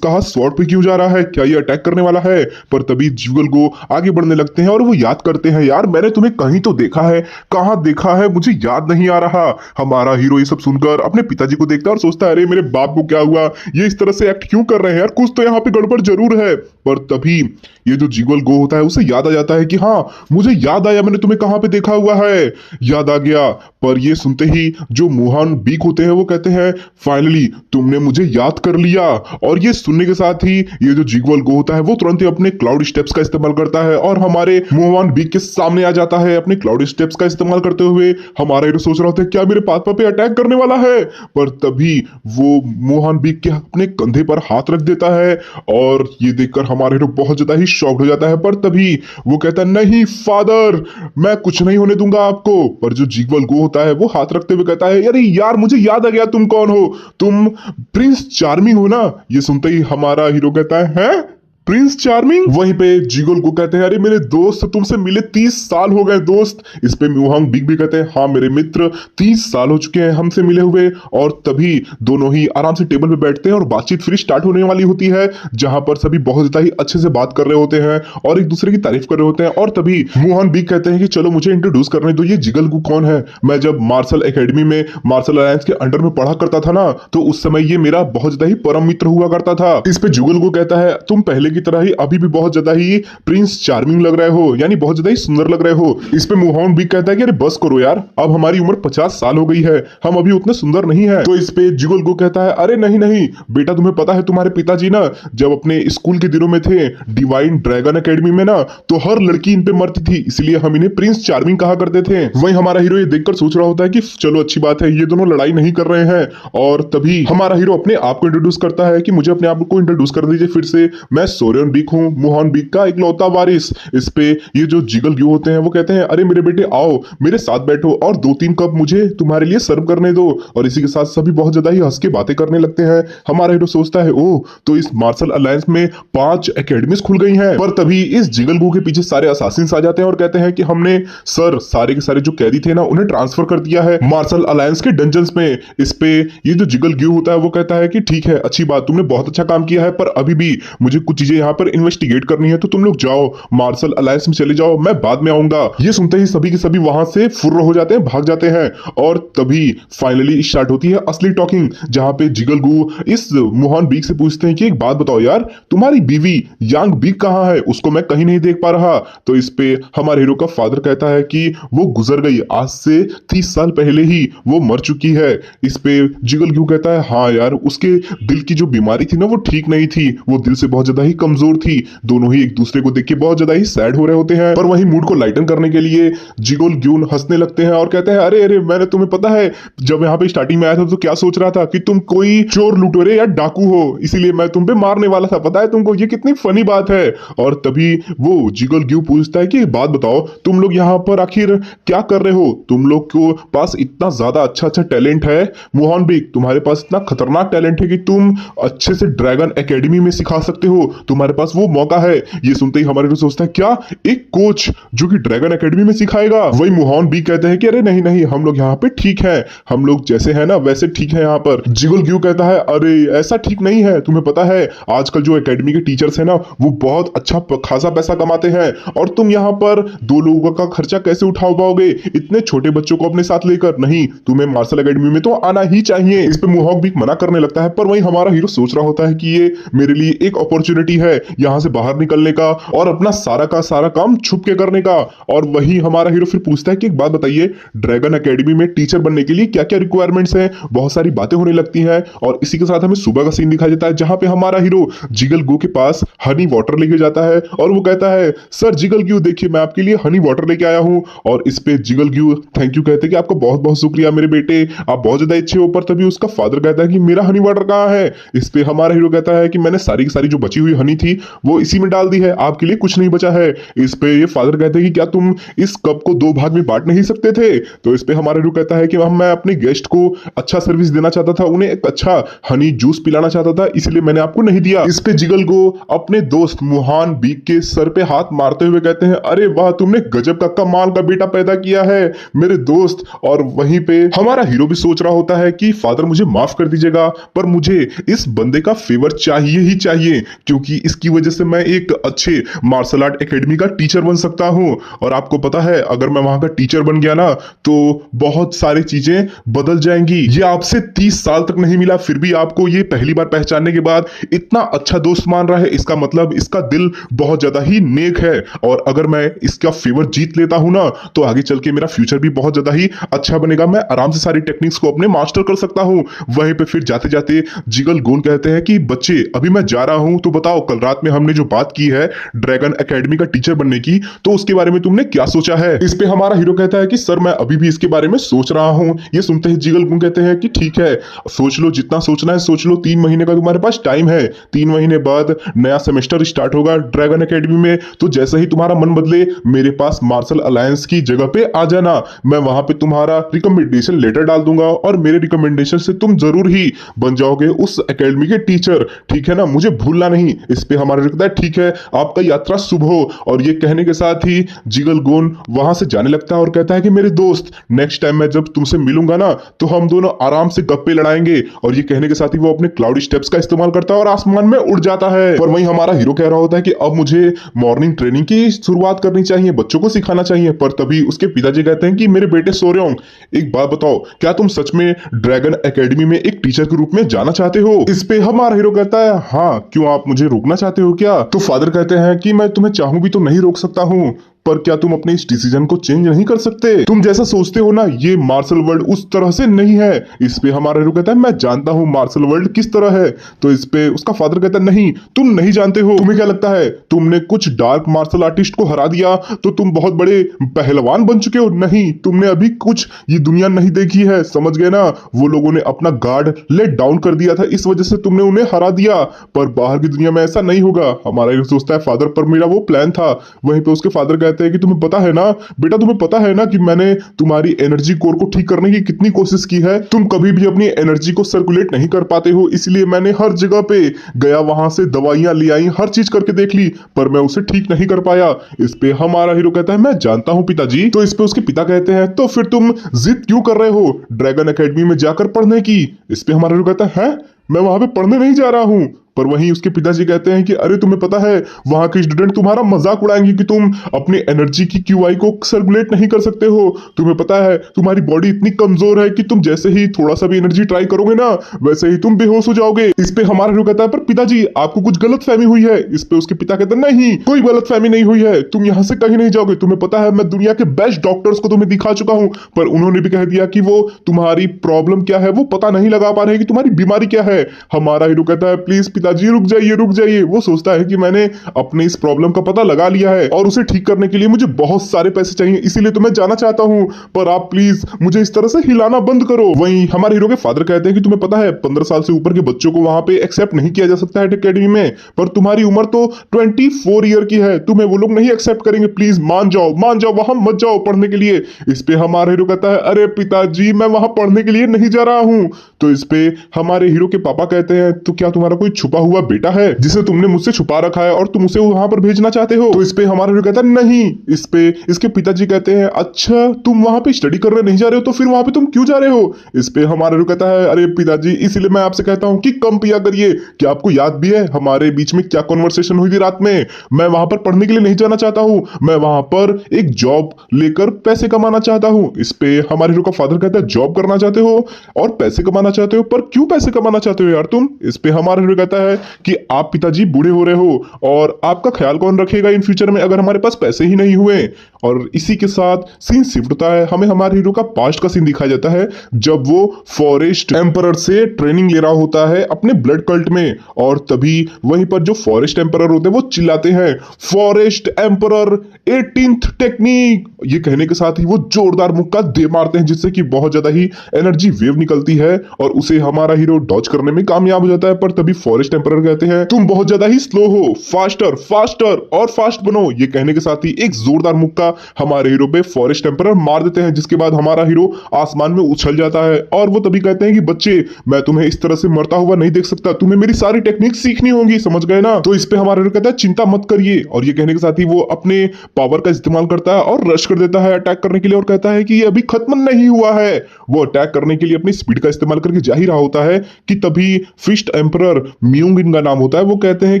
हाथ स्वॉर्ड पे क्यों जा रहा है, क्या ये अटैक करने वाला है? पर तभी जिगल गो आगे बढ़ने लगते हैं और वो याद करते हैं, यार मैंने तुम्हें कहीं तो देखा है, कहां देखा है मुझे याद नहीं आ रहा। हमारा हीरो ये सब सुनकर अपने पिताजी को देखता है और सोचता है अरे मेरे बाप को क्या हुआ, ये इस तरह से एक्ट क्यों कर रहे हैं यार, कुछ तो यहाँ पे गड़बड़ जरूर है। पर तभी ये जो जिगल गो होता है उसे याद आ जाता है कि हाँ मुझे याद आया, मैंने तुम्हें कहां पे देखा हुआ है, याद आ गया। पर ये सुनते ही जो मोहन बीक होते हैं वो कहते हैं फाइनली तुमने मुझे याद कर लिया। और ये सुनने के साथ ही ये जो जिगल गो होता है वो तुरंत ही अपने क्लाउड स्टेप्स का इस्तेमाल करता है और हमारे मोहन बीक के सामने आ जाता है। अपने क्लाउड स्टेप्स का इस्तेमाल करते हुए हमारा हीरो सोच रहा होता है क्या मेरे पापा पे अटैक करने वाला है, पर तभी वो मोहन बीक के अपने कंधे पर हाथ रख देता है और ये देखकर हमारा हीरो बहुत ज्यादा ही शॉक्ड हो जाता है। पर तभी वो कहता है नहीं फादर, मैं कुछ नहीं होने दूंगा आपको। पर जो जिगल गो होता है वो हाथ रखते हुए कहता है अरे यार मुझे याद आ गया, तुम कौन हो, तुम प्रिंस चार्मिंग हो ना। ये सुनते ही हमारा हीरो कहता है हैं प्रिंस चार्मिंग। वहीं पे जिगल को कहते हैं अरे मेरे दोस्त तुमसे मिले 30 साल हो गए दोस्त। इस पे म्यूहांग बिग भी कहते हैं हाँ मेरे मित्र 30 साल हो चुके हैं हमसे मिले हुए। और तभी दोनों ही आराम से टेबल पे बैठते हैं और बातचीत फिर स्टार्ट होने वाली होती है, जहां पर सभी बहुत ज्यादा ही अच्छे से बात कर रहे होते हैं और एक दूसरे की तारीफ कर रहे होते हैं। और तभी मोहन बिग कहते हैं कि चलो मुझे इंट्रोड्यूस करने दो, ये जिगल गु कौन है, मैं जब मार्शल एकेडमी में मार्शल अलायंस के अंडर में पढ़ा करता था ना, तो उस समय ये मेरा बहुत ज्यादा ही परम मित्र हुआ करता था। इस पे जिगल गु कहता है तुम पहले की तरह ही अभी भी बहुत ज्यादा ही प्रिंस चार्मिंग लग रहे हो, यानी बहुत ज्यादा ही सुंदर लग रहे हो। इस पे मोहन बिग कहता है कि अरे बस करो यार, अब हमारी उम्र 50 साल हो गई है, हम अभी उतने सुंदर नहीं है। तो इस पे जिगल गो कहता है अरे नहीं नहीं बेटा, तुम्हें पता है तुम्हारे पिताजी ना जब अपने स्कूल के दिनों में थे डिवाइन ड्रैगन एकेडमी में ना, तो हर लड़की इन पे मरती थी, इसलिए हम इन्हें प्रिंस चार्मिंग कहा करते थे। वहीं हमारा हीरो ये देखकर सोच रहा होता है कि चलो अच्छी बात है, ये दोनों लड़ाई नहीं कर रहे हैं। और तभी हमारा हीरो अपने आप को इंट्रोड्यूस करता है कि मुझे अपने आप को इंट्रोड्यूस कर दीजिए फिर से, मैं सोरियन बिग हूँ, मोहन बिग का इकलौता वारिस। इस पे ये जो जिगल ग्यू होते हैं वो कहते हैं अरे मेरे बेटे आओ मेरे साथ बैठो और 2-3 कप मुझे तुम्हारे लिए सर्व करने दो। और इसी के साथ सभी बहुत ज्यादा ही हंस के बातें करने लगते हैं। हमारा हीरो सोचता है ओह तो इस मार्शल अलायंस में 5 एकेडमीज खुल गई हैं। पर तभी इस जिगल ग्यू के पीछे सारे असासिन्स आ जाते हैं और कहते हैं कि हमने सर सारे के सारे जो कैदी थे ना उन्हें ट्रांसफर कर दिया है मार्शल अलायंस के डंजन्स में। इस पे ये जो जिगल ग्यू होता है वो कहता है कि ठीक है अच्छी बात, तुमने बहुत अच्छा काम किया है, पर अभी भी मुझे कुछ चीजें मुझे यहाँ पर इन्वेस्टिगेट करनी है, तो तुम लोग जाओ मार्शल अलायंस में चले जाओ, मैं बाद में आऊंगा। ये सुनते ही सभी के सभी वहां से फुर्र हो जाते हैं, भाग जाते हैं। और तभी फाइनली स्टार्ट होती है असली टॉकिंग, जहां पे जिगल गू इस मोहन बीक से पूछते हैं कि एक बात बताओ यार, तुम्हारी बीवी यांग बीक कहाँ है, उसको मैं कहीं नहीं देख पा रहा। तो इस पे हमारे हीरो का फादर कहता है कि वो गुजर गई, आज से 30 साल पहले ही वो मर चुकी है। इस पे जिगल गू कहता है हाँ यार, उसके दिल की जो बीमारी थी ना वो ठीक नहीं थी, वो दिल से बहुत ज्यादा ही कमजोर थी। दोनों ही एक दूसरे को देख के बहुत ज्यादा ही सैड हो रहे होते हैं। पर वही मूड को लाइटन करने के लिए जिगल ग्यून हंसने लगते हैं और कहते हैं अरे अरे, मैंने तुम्हें पता है जब यहाँ पे स्टार्टिंग में आया था तो क्या सोच रहा था कि तुम कोई चोर लुटेरे या डाकू हो, इसीलिए मैं तुम पे मारने वाला था, पता है तुमको। ये कितनी फनी बात है। और तभी वो जिगल ग्यू पूछता है कि बात बताओ, तुम लोग यहाँ पर आखिर क्या कर रहे हो, तुम लोग को पास इतना ज्यादा अच्छा अच्छा टैलेंट है मोहन बिग, तुम्हारे पास इतना खतरनाक टैलेंट है कि तुम अच्छे से ड्रैगन एकेडमी में सिखा सकते हो, तुम्हारे पास वो मौका है। ये सुनते ही हमारे को सोचता है क्या एक कोच जो कि ड्रैगन एकेडमी में सिखाएगा। वही मोहन बिग कहते हैं कि अरे नहीं नहीं, हम लोग यहाँ पे ठीक है, हम लोग जैसे है ना वैसे ठीक है यहाँ पर। जिगल ग्यू कहता है अरे ऐसा ठीक नहीं है, तुम्हें पता है आजकल जो एकेडमी के टीचर्स है ना वो बहुत अच्छा खासा पैसा कमाते हैं, और तुम यहाँ पर 2 लोगों का खर्चा कैसे उठा पाओगे इतने छोटे बच्चों को अपने साथ लेकर। नहीं, तुम्हें मार्शल एकेडमी में तो आना ही चाहिए। इस पे मोहॉक भी मना करने लगता है, पर वही हमारा हीरो सोच रहा होता है कि ये मेरे लिए एक अपॉर्चुनिटी है यहाँ से बाहर निकलने का और अपना सारा का सारा काम छुप के करने का। और वही हमारा हीरो फिर पूछता है कि एक बात बताइए, ड्रैगन एकेडमी में टीचर बनने के लिए क्या क्या रिक्वायरमेंट्स हैं। बहुत सारी बातें होने लगती हैं और इसी के साथ हमें सुबह का सीन दिखाई देता है जहां पे हमारा हीरो जिगल गू के पास हनी वाटर लेके जाता है और वो कहता है सर जिगल ग्यू देखिए मैं आपके लिए हनी वाटर लेके आया हूं। और इस पे जिगल ग्यू थैंक यू कहते हैं कि आपका बहुत बहुत शुक्रिया मेरे बेटे, आप बहुत ज्यादा अच्छे हो। पर तभी उसका फादर कहता है कि मेरा हनी वाटर कहाँ है। इस पे हमारा हीरो कहता है कि मैंने सारी की सारी जो बची हुई हनी थी वो इसी में डाल दी है, आपके लिए कुछ नहीं बचा है। इस पे ये फादर कहते हैं कि क्या तुम इस कप को 2 भाग में बांट नहीं सकते थे। तो इस पे हमारा हीरो कहता है कि मैं अपने गेस्ट को अच्छा सर्विस देना चाहता था, उन्हें एक अच्छा हनी जूस पिलाना चाहता था, इसलिए मैंने आपको नहीं दिया। इस पे जिगल को अपने दोस्त मुहान बीक के सर पे हाथ मारते हुए कहते हैं अरे वाह, तुमने गजब का कमाल का बेटा पैदा किया है मेरे दोस्त। और वहीं पे हमारा हीरो भी सोच रहा होता है कि फादर मुझे माफ कर दीजिएगा, पर मुझे इस बंदे का फेवर चाहिए ही चाहिए, क्योंकि इसकी वजह से मैं एक अच्छे मार्शल आर्ट एकेडमी का टीचर बन सकता हूं। और आपको पता है अगर मैं वहां का टीचर बन गया ना तो बहुत सारी चीजें बदल जाएंगी। ये आपसे 30 साल तक नहीं मिला, फिर भी आपको ये पहली बार पहचानने के बाद इतना अच्छा दोस्त मान रहा है, इसका मतलब इसका दिल बहुत ज्यादा ही नेक है। और अगर मैं इसका फेवर जीत लेता हूं ना तो आगे चल के मेरा फ्यूचर भी बहुत ज्यादा ही अच्छा बनेगा, मैं आराम से सारी टेक्निक्स को अपने मास्टर कर सकता हूं। वहीं पे फिर जाते जाते जिगल गोन कहते हैं कि बच्चे अभी मैं जा रहा हूं, तो बताओ कल रात में हमने जो बात की है ड्रैगन एकेडमी का टीचर बनने की, तो उसके बारे में तुमने क्या सोचा है। इस पे हमारा हीरो कहता है कि सर मैं अभी भी इसके बारे में सोच रहा हूं। ये सुनते ही जिगल गोन कहते हैं कि ठीक है सोच लो, जितना सोचना है सोच लो, 3 महीने का तुम्हारे पास टाइम है, 3 महीने बाद नया सेमेस्टर स्टार्ट होगा ड्रैगन एकेडमी में, तो जैसे ही तुम्हारा मन बदले मेरे पास मार्शल अलायंस की जगह पे आ जाना, मैं वहां पे तुम्हारा रिकमेंडेशन लेटर डाल दूंगा और मेरे रिकमेंडेशन से तुम जरूर ही बन जाओगे उस एकेडमी के टीचर, ठीक है ना, मुझे भूलना नहीं। इस पे हमारा कहता है ठीक है आपका यात्रा शुभ हो। और ये कहने के साथ ही जिगल गोन वहां से जाने लगता है और कहता है कि मेरे दोस्त नेक्स्ट टाइम मैं जब तुमसे मिलूंगा ना तो हम दोनों आराम से गप्पे लड़ाएंगे। और ये कहने के साथ ही वो अपने क्लाउड स्टेप्स का इस्तेमाल करता है और आसमान में उड़ जाता है। पर वहीं हमारा हीरो कह रहा होता है कि अब मुझे मॉर्निंग ट्रेनिंग की शुरुआत करनी चाहिए, बच्चों को सिखाना चाहिए। पर तभी उसके पिताजी कहते हैं कि मेरे बेटे सोर्योंग एक बात बताओ, क्या तुम सच में ड्रैगन एकेडमी में एक टीचर के रूप में जाना चाहते हो। इस पे हमारा हीरो कहता है हाँ, क्यों आप मुझे रोकना चाहते हो क्या। तो फादर कहते हैं कि मैं तुम्हें चाहूं भी तो नहीं रोक सकता हूं, पर क्या तुम अपने इस डिसीजन को चेंज नहीं कर सकते। तुम जैसा सोचते हो ना ये मार्शल वर्ल्ड उस तरह से नहीं है। इस पे हमारा हीरो कहता है मैं जानता हूं मार्शल वर्ल्ड किस तरह है। तो इस पे उसका फादर कहता है नहीं, तुम नहीं जानते हो, तुम्हें क्या लगता है तुमने कुछ डार्क मार्शल आर्टिस्ट को हरा दिया तो तुम बहुत बड़े पहलवान बन चुके हो। नहीं, तुमने अभी कुछ ये दुनिया नहीं देखी है, समझ गए ना। वो लोगों ने अपना गार्ड लेट डाउन कर दिया था, इस वजह से तुमने उन्हें हरा दिया, पर बाहर की दुनिया में ऐसा नहीं होगा। हमारा हीरो सोचता है फादर पर मेरा वो प्लान था। वहीं पे उसके फादर कहते हैं कि तुम्हें पता है ना बेटा, तुम्हें पता है ना कि मैंने तुम्हारी एनर्जी कोर को ठीक करने की कितनी कोशिश की है, तुम कभी भी अपनी एनर्जी को सर्कुलेट नहीं कर पाते हो, इसलिए मैंने हर जगह पे गया, वहां से दवाइयां ले आई, हर चीज करके देख ली, पर मैं उसे ठीक नहीं कर पाया। इस पे हमारा हीरो कहता है मैं जानता हूं पिताजी। तो इस पे उसके पिता कहते हैं तो फिर तुम जिद क्यों कर रहे हो ड्रैगन एकेडमी में जाकर पढ़ने की। इस पे हमारा हीरो कहता है मैं वहां पे पढ़ने नहीं जा रहा हूं, पर वहीं उसके पिताजी कहते हैं कि अरे तुम्हें पता है वहां के स्टूडेंट तुम्हारा मजाक उड़ाएंगे कि तुम अपनी एनर्जी की क्यूआई को सर्कुलेट नहीं कर सकते हो। तुम्हें पता है तुम्हारी बॉडी इतनी कमजोर है कि तुम जैसे ही थोड़ा सा भी एनर्जी ट्राई करोगे ना वैसे ही तुम बेहोश हो जाओगे। इस पे हमारा हीरो कहता है पर पिताजी आपको कुछ गलत फहमी हुई है। इस पे उसके पिता कहते हैं नहीं कोई गलत फहमी नहीं हुई है, तुम यहाँ से कहीं नहीं जाओगे। तुम्हें पता है मैं दुनिया के बेस्ट डॉक्टर्स को तुम्हें दिखा चुका हूँ पर उन्होंने भी कह दिया कि वो तुम्हारी प्रॉब्लम क्या है वो पता नहीं लगा पा रहे कि तुम्हारी बीमारी क्या है। हमारा हीरो कहता है प्लीज पिताजी रुक जाइए रुक जाइए। वो सोचता है कि मैंने अपने इस प्रॉब्लम का पता लगा लिया है और उसे ठीक करने के लिए मुझे बहुत सारे पैसे चाहिए, इसीलिए तो मैं जाना चाहता हूँ पर आप प्लीज मुझे इस तरह से हिलाना बंद करो। वहीं हमारे हीरो के फादर कहते हैं कि तुम्हें पता है 15 साल से ऊपर के बच्चों को वहां पे एक्सेप्ट नहीं किया जा सकता है एकेडमी में, पर तुम्हारी उम्र तो 24 ईयर की है, तुम्हें वो लोग नहीं एक्सेप्ट करेंगे, प्लीज मान जाओ वहां मत जाओ पढ़ने के लिए। इस पे हमारा हीरो कहता है अरे पिताजी मैं वहां पढ़ने के लिए नहीं जा रहा हूं। तो इस पे हमारे हीरो के पापा कहते हैं तो क्या तुम्हारा कोई छुपा हुआ बेटा है जिसे तुमने मुझसे छुपा रखा है और तुम उसे वहां पर भेजना चाहते हो। तो इस पे हमारा हीरो कहता है नहीं। इस पे इसके पिताजी कहते हैं अच्छा तुम वहां पे स्टडी करने नहीं जा रहे हो तो फिर वहां पे तुम क्यों जा रहे हो। इस पे हमारा हीरो कहता है अरे पिताजी इसीलिए मैं आपसे कहता हूं कि कम पिया करिए। क्या आपको याद भी है हमारे बीच में क्या कॉन्वर्सेशन हुई थी रात में। मैं वहां पर पढ़ने के लिए नहीं जाना चाहता हूं, मैं वहां पर एक जॉब लेकर पैसे कमाना चाहता हूं। इस पे हमारे हीरो का फादर कहता है जॉब करना चाहते हो और पैसे कमाना चाहते हो पर क्यों पैसे कमाना चाहते हो यार तुम। इस पे हमारा हीरो कहता है कि आप पिताजी बूढ़े हो रहे हो और आपका ख्याल कौन रखेगा इन फ्यूचर में अगर हमारे पास पैसे ही नहीं हुए। और इसी के साथ सीन शिफ्ट होता है, हमें हमारे हीरो का पास्ट का सीन दिखाया जाता है जब वो फॉरेस्ट एम्परर से ट्रेनिंग ले रहा होता है अपने ब्लड कल्ट में। और तभी वहीं पर जो फॉरेस्ट एम्परर होते हैं वो चिल्लाते हैं फॉरेस्ट एम्परर 18th टेक्निक। ये कहने के साथ ही वो जोरदार मुक्का दे मारते हैं जिससे कि बहुत ज्यादा ही एनर्जी वेव निकलती है और उसे हमारा हीरो डॉज करने में कामयाब हो जाता है। पर तभी फॉरेस्ट एम्परर कहते हैं तुम बहुत ज्यादा ही स्लो हो, फास्टर फास्टर और फास्ट बनो। ये कहने के साथ ही एक जोरदार मुक्का हमारे हीरो पे फॉरेस्ट एम्परर मार देते हैं जिसके बाद हमारा हीरो आसमान में उछल जाता है। और वो तभी कहते हैं कि बच्चे मैं तुम्हें इस तरह से मरता हुआ नहीं देख सकता, तुम्हें मेरी सारी टेक्निक सीखनी होगी, समझ गए ना। तो इस पे हमारा हीरो कहता है चिंता मत करिए। और ये कहने के साथ ही वो अपने पावर का इस्तेमाल करता है और रश कर देता है अटैक करने के लिए और कहता है कि ये अभी खत्म नहीं हुआ है। वो अटैक करने के लिए अपनी स्पीड का इस्तेमाल करके जा ही रहा होता है कि तभी फिस्ट एम्परर म्यूंग इनका नाम होता है वो कहते हैं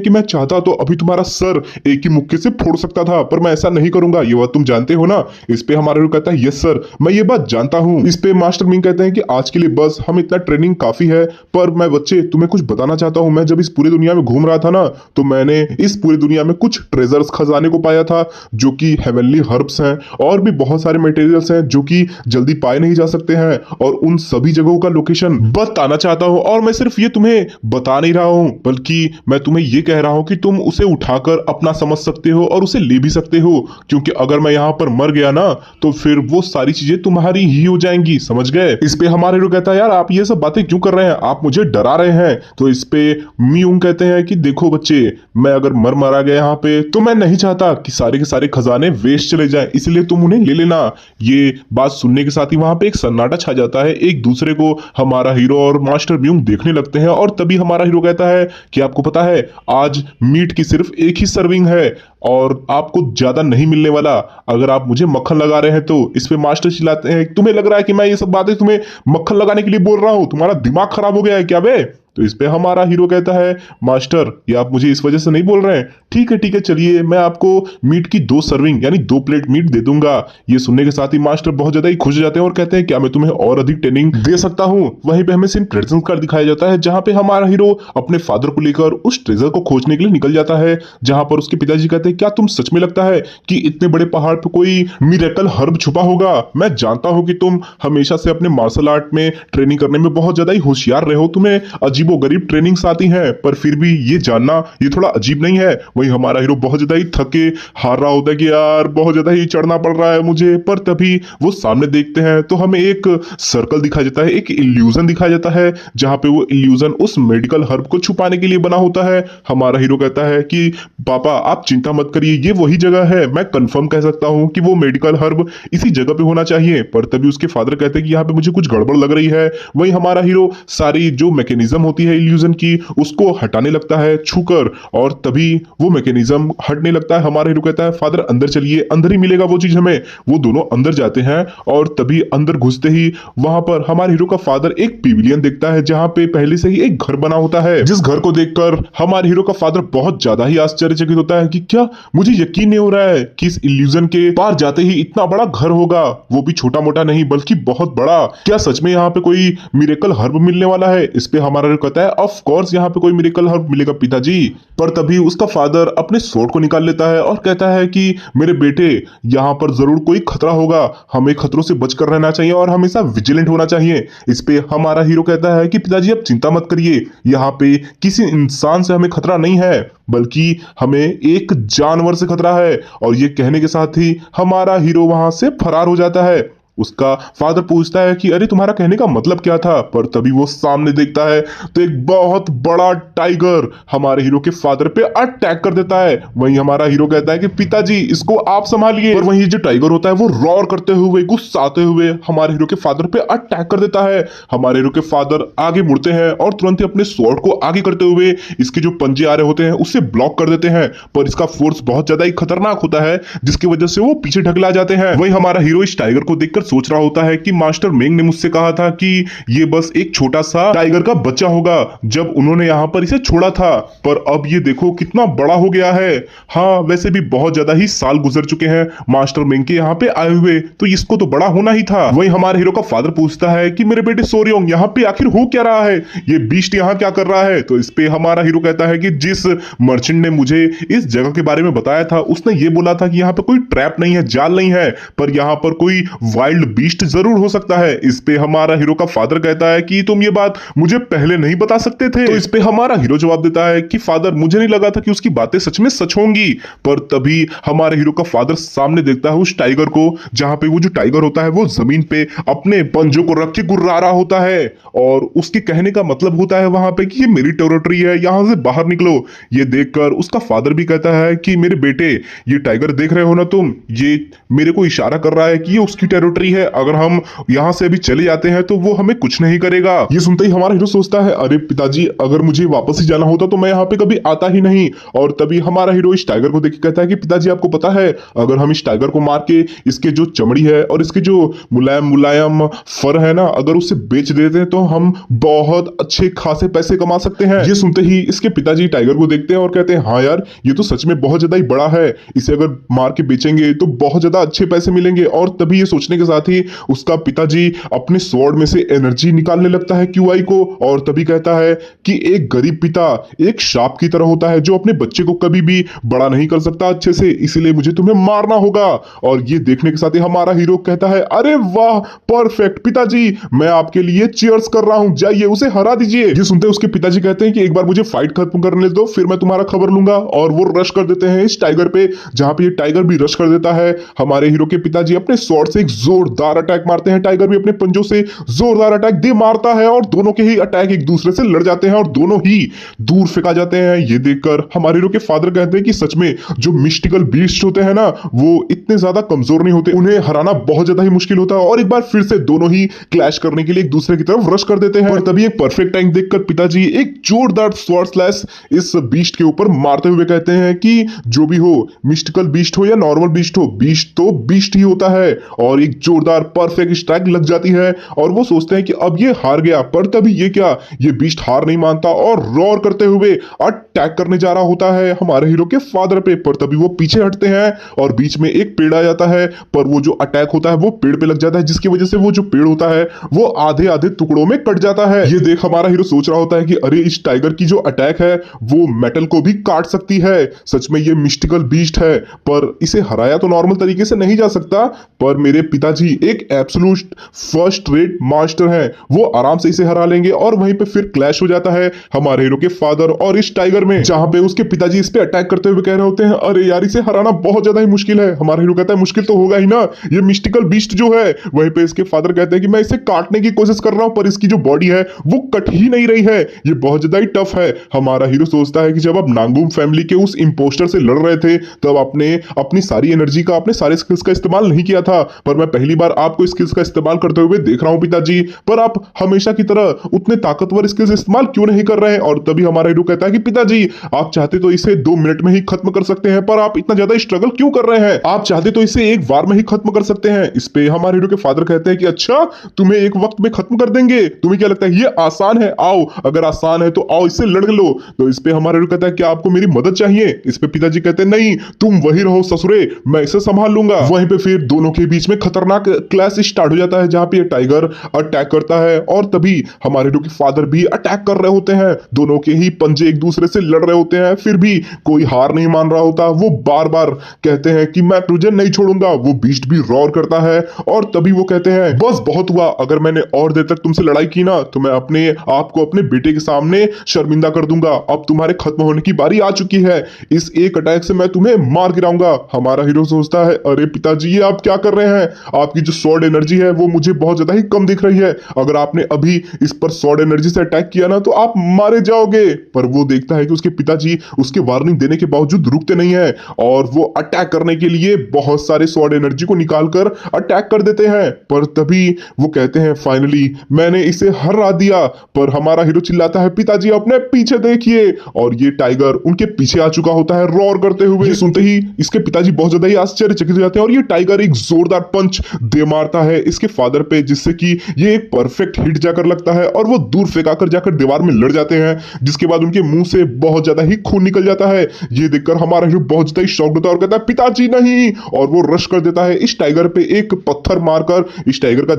कि मैं चाहता तो अभी तुम्हारा सर एक ही मुक्के से फोड़ सकता था पर मैं ऐसा नहीं करूंगा, ये बात तुम जानते हो ना। इस पे हमारा हीरो कहता है यस सर मैं ये बात जानता हूं। इस पे मास्टर मिंग कहते हैं कि आज के लिए बस हम इतना ट्रेनिंग काफी है पर मैं बच्चे तुम्हें कुछ बताना चाहता हूं। मैं जब इस पूरी दुनिया में घूम रहा था ना तो मैंने इस पूरी दुनिया में कुछ ट्रेजर्स खजाने को पाया था जो कि हेवनली हर्ब्स हैं और भी बहुत सारे मटेरियल्स हैं जो कि जल्दी पाए नहीं जा सकते हैं और उन सभी जगहों का लोकेशन बताना चाहता हूं। और मैं सिर्फ ये तुम्हें बता नहीं रहा हूं बल्कि मैं तुम्हें ये कह रहा हूं कि तुम उसे उठाकर अपना समझ सकते हो और उसे ले भी सकते हो क्योंकि अगर मैं यहां पर मर गया ना तो फिर वो सारी चीजें तुम्हारी ही हो जाएंगी, समझ गए। इस पे हमारे हीरो कहता है यार आप ये सब बातें क्यों कर रहे हैं, आप मुझे डरा रहे हैं। तो इस पे म्यूंग कहते हैं कि देखो बच्चे मैं अगर मर मरा गया यहाँ पे तो मैं नहीं चाहता कि सारे के सारे खजाने वेस्ट चले जाएं, इसलिए तुम उन्हें ले लेना। ये बात सुनने के साथ ही वहां पे एक सन्नाटा छा जाता है, एक दूसरे को हमारा हीरो और मास्टर म्यूंग देखने लगते हैं। और तभी हमारा हीरो कहता है कि आपको पता है आज मीट की सिर्फ एक ही सर्विंग है और आपको ज्यादा नहीं मिलने वाला अगर आप मुझे मक्खन लगा रहे हैं तो। इस पे मास्टर चिल्लाते हैं तुम्हें लग रहा है कि मैं ये सब बातें तुम्हें मक्खन लगाने के लिए बोल रहा हूं, तुम्हारा दिमाग खराब हो गया है क्या बे। तो इस पे हमारा हीरो कहता है मास्टर ये आप मुझे इस वजह से नहीं बोल रहे हैं, ठीक है चलिए मैं आपको मीट की 2 सर्विंग यानी 2 प्लेट मीट दे दूंगा। ये सुनने के साथ ही मास्टर बहुत ज्यादा ही खुश हो जाते हैं और कहते हैं क्या मैं तुम्हें और अधिक ट्रेनिंग दे सकता हूं। वहीं पे हमें सीन प्रेजेंस कार्ड दिखाया जाता है जहां पे हमारा हीरो अपने फादर को लेकर उस ट्रेजर को खोजने के लिए निकल जाता है जहां पर उसके पिताजी कहते हैं क्या तुम सच में लगता है कि इतने बड़े पहाड़ पे कोई मिरेकल हर्ब छुपा होगा। मैं जानता हूं कि तुम हमेशा से अपने मार्शल आर्ट में ट्रेनिंग करने में बहुत ज्यादा ही होशियार रहे हो, तुम्हें अजीबोगरीब ट्रेनिंग्स आती हैं पर फिर भी ये जानना ये थोड़ा अजीब नहीं है। वहीं हमारा हीरो बहुत ज्यादा ही थके हार रहा होता है कि यार बहुत ज्यादा ही चढ़ना पड़ रहा है मुझे। पर तभी वो सामने देखते हैं तो हमें एक सर्कल दिखाया जाता है, एक इल्यूजन दिखाया जाता है जहां पे वो इल्यूजन उस मेडिकल हर्ब को छुपाने के लिए बना होता है। हमारा हीरो कहता है कि पापा आप चिंता मत करिए ये वही जगह है, मैं कंफर्म कह सकता हूं कि वो मेडिकल हर्ब इसी जगह पे होना चाहिए। पर तभी उसके फादर कहते हैं कि यहाँ पे मुझे कुछ गड़बड़ लग रही है। वहीं हमारा हीरो सारी जो मैकेनिज्म होती है इल्यूजन की उसको हटाने लगता है छूकर, और तभी वो मैकेनिज्म हटने लगता है। हमारा हीरो कहता है फादर अंदर चलिए, अंदर ही मिलेगा वो चीज हमें। वो दोनों अंदर जाते हैं और तभी अंदर घुसते ही वहां पर हमारे हीरो का फादर एक पिविलियन देखता है जहां पे पहले से ही एक घर बना होता है, जिस घर को देखकर हमारे हीरो का फादर बहुत ज्यादा ही आश्चर्यचकित होता है कि क्या मुझे यकीन नहीं हो रहा है कि इस इल्यूजन के पार जाते ही इतना बड़ा घर होगा, वो भी छोटा मोटा नहीं बल्कि बहुत बड़ा। क्या सच में यहाँ पे कोई मिरेकल हर्ब मिलने वाला है? इस पे हमारा हीरो कहता है ऑफ कोर्स यहाँ पे कोई मिरेकल हर्ब मिलेगा पिताजी। पर तभी उसका फादर अपने स्वॉर्ड को निकाल लेता है और कहता है कि मेरे बेटे यहाँ पर जरूर कोई खतरा होगा, हमें खतरों से बचकर रहना चाहिए और हमेशा विजिलेंट होना चाहिए। इस पे हमारा हीरो कहता है कि पिताजी आप चिंता मत करिए, यहाँ पे किसी इंसान से हमें खतरा नहीं है बल्कि हमें एक जानवर से खतरा है। और ये कहने के साथ ही हमारा हीरो वहां से फरार हो जाता है। उसका फादर पूछता है कि अरे तुम्हारा कहने का मतलब क्या था? पर तभी वो सामने देखता है तो एक बहुत बड़ा टाइगर हमारे हीरो के फादर पे अटैक कर देता है। वहीं हमारा हीरो कहता है कि पिताजी इसको आप संभालिए। और वहीं जो टाइगर होता है वो रॉर करते हुए गुस्साते हुए हमारे हीरो के फादर पे अटैक कर देता है। हमारे हीरो के फादर आगे मुड़ते हैं और तुरंत ही अपने स्वॉर्ड को आगे करते हुए इसके जो पंजे आ रहे होते हैं उससे ब्लॉक कर देते हैं। पर इसका फोर्स बहुत ज्यादा ही खतरनाक होता है जिसकी वजह से वो पीछे ढकला जाते हैं। वहीं हमारा हीरो इस टाइगर को देखकर सोच रहा होता है कि मास्टर मेंग ने मुझसे कहा था कि ये बस एक छोटा सा टाइगर का बच्चा होगा जब उन्होंने यहाँ पर इसे छोड़ा था, पर अब ये देखो कितना बड़ा हो गया है। हाँ वैसे भी बहुत ज्यादा ही साल गुजर चुके हैं मास्टर मेंग के यहाँ पे आए हुए, तो इसको तो बड़ा होना ही था। वहीं हमारे हीरो का फादर पूछता है कि मेरे बेटे सोरियोंग यहाँ पे आखिर हो क्या रहा है, ये बीस्ट यहाँ क्या कर रहा है? तो इस पे हमारा हीरो कहता है कि जिस मर्चेंट ने मुझे इस जगह के बारे में बताया था उसने ये बोला था कि यहाँ पे कोई ट्रैप नहीं है, जाल नहीं है, पर यहाँ पर कोई वाइल्ड बीस्ट जरूर हो सकता है। इस पे हमारा हीरो का फादर कहता है कि तुम ये बात मुझे पहले नहीं बता सकते थे? तो इस पे हमारा हीरो जवाब देता है कि फादर मुझे नहीं लगा था कि उसकी बातें सच में सच होंगी। पर तभी हमारे हीरो का फादर सामने देखता है उस टाइगर को जहां पे वो जो टाइगर होता है वो जमीन पे अपने पंजों को रख के गुर्रा रहा होता है और उसके कहने का मतलब होता है वहां पे कि ये मेरी टेरिटरी है, यहां से बाहर निकलो। ये देखकर उसका फादर भी कहता है कि मेरे बेटे ये टाइगर देख रहे हो ना तुम, ये मेरे को इशारा कर रहा है कि ये उसकी टेरिटरी है, अगर हम यहां से अभी चले जाते हैं तो वो हमें कुछ नहीं करेगा। ये सुनते ही हमारा हीरो सोचता है अरे पिताजी अगर मुझे वापस ही जाना होता तो मैं यहाँ पे कभी आता ही नहीं। और तभी हमारा हीरो इस टाइगर को देख के कहता है कि पिताजी आपको पता है अगर हम इस टाइगर को मार के इसके जो चमड़ी है और इसके जो मुलायम मुलायम फर है ना अगर उसे बेच देते हैं तो हम बहुत अच्छे खासे पैसे कमा सकते हैं। ये सुनते ही इसके पिताजी टाइगर को देखते हैं और कहते हैं हाँ यार ये तो सच में बहुत ज्यादा ही बड़ा है, इसे अगर मार के बेचेंगे तो बहुत ज्यादा अच्छे पैसे मिलेंगे। और तभी ये सोचने के साथ ही उसका पिताजी अपने स्वॉर्ड में से एनर्जी निकालने लगता है क्यूआई को और तभी कहता है कि एक गरीब पिता एक सांप की तरह होता है जो अपने बच्चे को कभी भी बड़ा नहीं कर सकता अच्छे से, इसलिए मुझे तुम्हें मारना होगा। और ये देखने के साथ ही हमारा हीरो कहता है अरे वाह परफेक्ट पिताजी, मैं आपके लिए चीयर्स कर रहा हूं, जाइए उसे हरा दीजिए। ये सुनते उसके पिताजी कहते हैं कि एक बार मुझे फाइट खत्म करने दो फिर मैं तुम्हारा खबर लूंगा। और वो रश कर देते हैं इस टाइगर पे जहां पे ये टाइगर भी रश कर देता है। हमारे हीरो के पिताजी अपने स्वॉर्ड से एक जोरदार अटैक मारते हैं, टाइगर भी अपने पंजों से जोरदार अटैक दे मारता है और दोनों के ही अटैक एक दूसरे से लड़ जाते हैं और दोनों ही दूर फेंका जाते हैं। ये देखकर हमारे हीरो के फादर कहते हैं कि सच में जो मिस्टिकल बीस्ट होते हैं ना वो इतने ज्यादा कमजोर नहीं होते, उन्हें हराना बहुत ज्यादा ही मुश्किल होता है। और एक बार फिर से दोनों ही क्लैश करने के लिए एक दूसरे की तरफ रश कर देते हैं। और तभी एक परफेक्ट टाइम देखकर पिताजी एक जोरदार स्वॉर्ड स्लैश इस बीस्ट के ऊपर मारते हुए कहते हैं कि जो भी हो मिस्टिकल बीस्ट हो या नॉर्मल बीस्ट हो, बीस्ट तो बीस्ट ही होता है। और एक जोरदार परफेक्ट स्ट्राइक लग जाती है और वो सोचते हैं कि अब ये हार गया। पर तभी ये क्या, ये बीस्ट हार नहीं मानता और रॉर करते हुए अटैक करने जा रहा होता है हमारे हीरो के फादर पे। पर तभी वो पीछे हटते हैं और बीच में एक पेड़ आ जाता है, पर वो जो अटैक होता है वो पेड़ पे लग जाता है जिसकी वजह से वो जो पेड़ होता है वो आधे आधे टुकड़ों में कट जाता है। ये देख हमारा हीरो सोच रहा होता है कि अरे इस टाइगर की जो अटैक है वो मेटल को भी काट सकती है, सच में ये मिस्टिकल बीस्ट है। पर इसे हराया तो नॉर्मल तरीके से नहीं जा सकता, पर मेरे पिताजी एक एब्सोल्यूट फर्स्ट रेट मास्टर हैं, वो आराम से इसे हरा लेंगे। और वहीं पे फिर क्लैश हो जाता है हमारे हीरो के फादर और इस टाइगर में, जहां पे उसके पिताजी इस पे अटैक करते हुए कह रहे होते हैं अरे यार इसे हराना बहुत ज्यादा ही मुश्किल है। हमारा हीरो कहता है मुश्किल तो होगा ही ना, ये मिस्टिकल बीस्ट जो है। वहीं पे इसके फादर कहते हैं कि मैं इसे काटने की कोशिश कर रहा हूं पर इसकी जो बॉडी है वो कट ही नहीं रही है, ये बहुत ज्यादा ही टफ है। हमारा हीरो सोचता है कि जब आप नांगूम फैमिली के उस इंपोस्टर से लड़ रहे थे तब आपने अपनी सारी एनर्जी का, अपने सारे स्किल्स का इस्तेमाल नहीं किया था, पर मैं पहले पहली बार आपको स्किल्स का इस्तेमाल करते हुए देख रहा हूँ पिताजी, पर आप हमेशा की तरह उतने ताकतवर स्किल्स इस्तेमाल क्यों नहीं कर रहे हैं? और तभी हमारा हीरो कहता है कि पिताजी आप चाहते तो इसे 2 मिनट में ही खत्म कर सकते हैं, पर आप इतना ज्यादा स्ट्रगल क्यों कर रहे हैं? आप चाहते तो इसे एक बार में ही खत्म कर सकते हैं। इस पे हमारे हीरो के फादर कहते हैं कि अच्छा, तुम्हें एक वक्त में खत्म कर देंगे? तुम्हें क्या लगता है ये आसान है? आओ, अगर आसान है तो आओ इससे लड़ लो। तो इस पे हमारे हीरो कहता है कि आपको मेरी मदद चाहिए? इस पे पिताजी कहते हैं नहीं, तुम वही रहो ससुरे, मैं इसे संभाल लूंगा। वहीं पे फिर दोनों के बीच में खतरनाक क्लैश स्टार्ट हो जाता है, जहां पे टाइगर अटैक करता है और तभी हमारे हीरो के फादर भी अटैक कर रहे होते हैं। दोनों के ही पंजे एक दूसरे से लड़ रहे होते हैं, फिर भी कोई हार नहीं मान रहा होता। वो बार बार कहते हैं कि मैं तुझे नहीं छोड़ूंगा। वो बीस्ट भी रोर करता है और तभी वो कहते हैं बस बहुत हुआ, अगर मैंने और देर तक तुमसे लड़ाई की ना तो मैं अपने आप को अपने बेटे के सामने शर्मिंदा कर दूंगा। अब तुम्हारे खत्म होने की बारी आ चुकी है, इस एक अटैक से मैं तुम्हें मार गिराऊंगा। हमारा हीरो सोचता है अरे पिताजी ये आप क्या कर रहे हैं? आपकी जो स्वॉर्ड एनर्जी है वो मुझे बहुत ज्यादा ही कम दिख रही है, अगर आपने अभी इस पर स्वॉर्ड एनर्जी से अटैक किया ना तो आप मारे जाओगे। पर वो देखता है कि उसके पिताजी उसके वार्निंग देने के बावजूद रुकते नहीं है और वो अटैक करने के लिए बहुत सारे स्वॉर्ड एनर्जी को निकालकर अटैक कर देते हैं। पर तभी वो कहते हैं फाइनली मैंने इसे हरा दिया। पर हमारा हीरो चिल्लाता है पिताजी अपने पीछे देखिए, और ये टाइगर उनके पीछे आ चुका होता है रोर करते हुए। ये सुनते ही इसके पिताजी बहुत ज्यादा ही आश्चर्यचकित हो जाते हैं और ये टाइगर एक जोरदार पंच दे मारता है इसके फादर पे, जिससे कि ये एक परफेक्ट हिट जाकर लगता है और वो दूर फेंकाकर जाकर दीवार में लड़ जाते हैं, जिसके बाद उनके मुंह से बहुत ज्यादा ही खून निकल जाता है। ये देखकर हमारा हीरो बहुत ज्यादा ही शॉक्ड होता है और कहता है पिताजी नहीं, और वो रश कर देता है इस टाइगर पे, एक पत्थर मारकर इस टाइगर का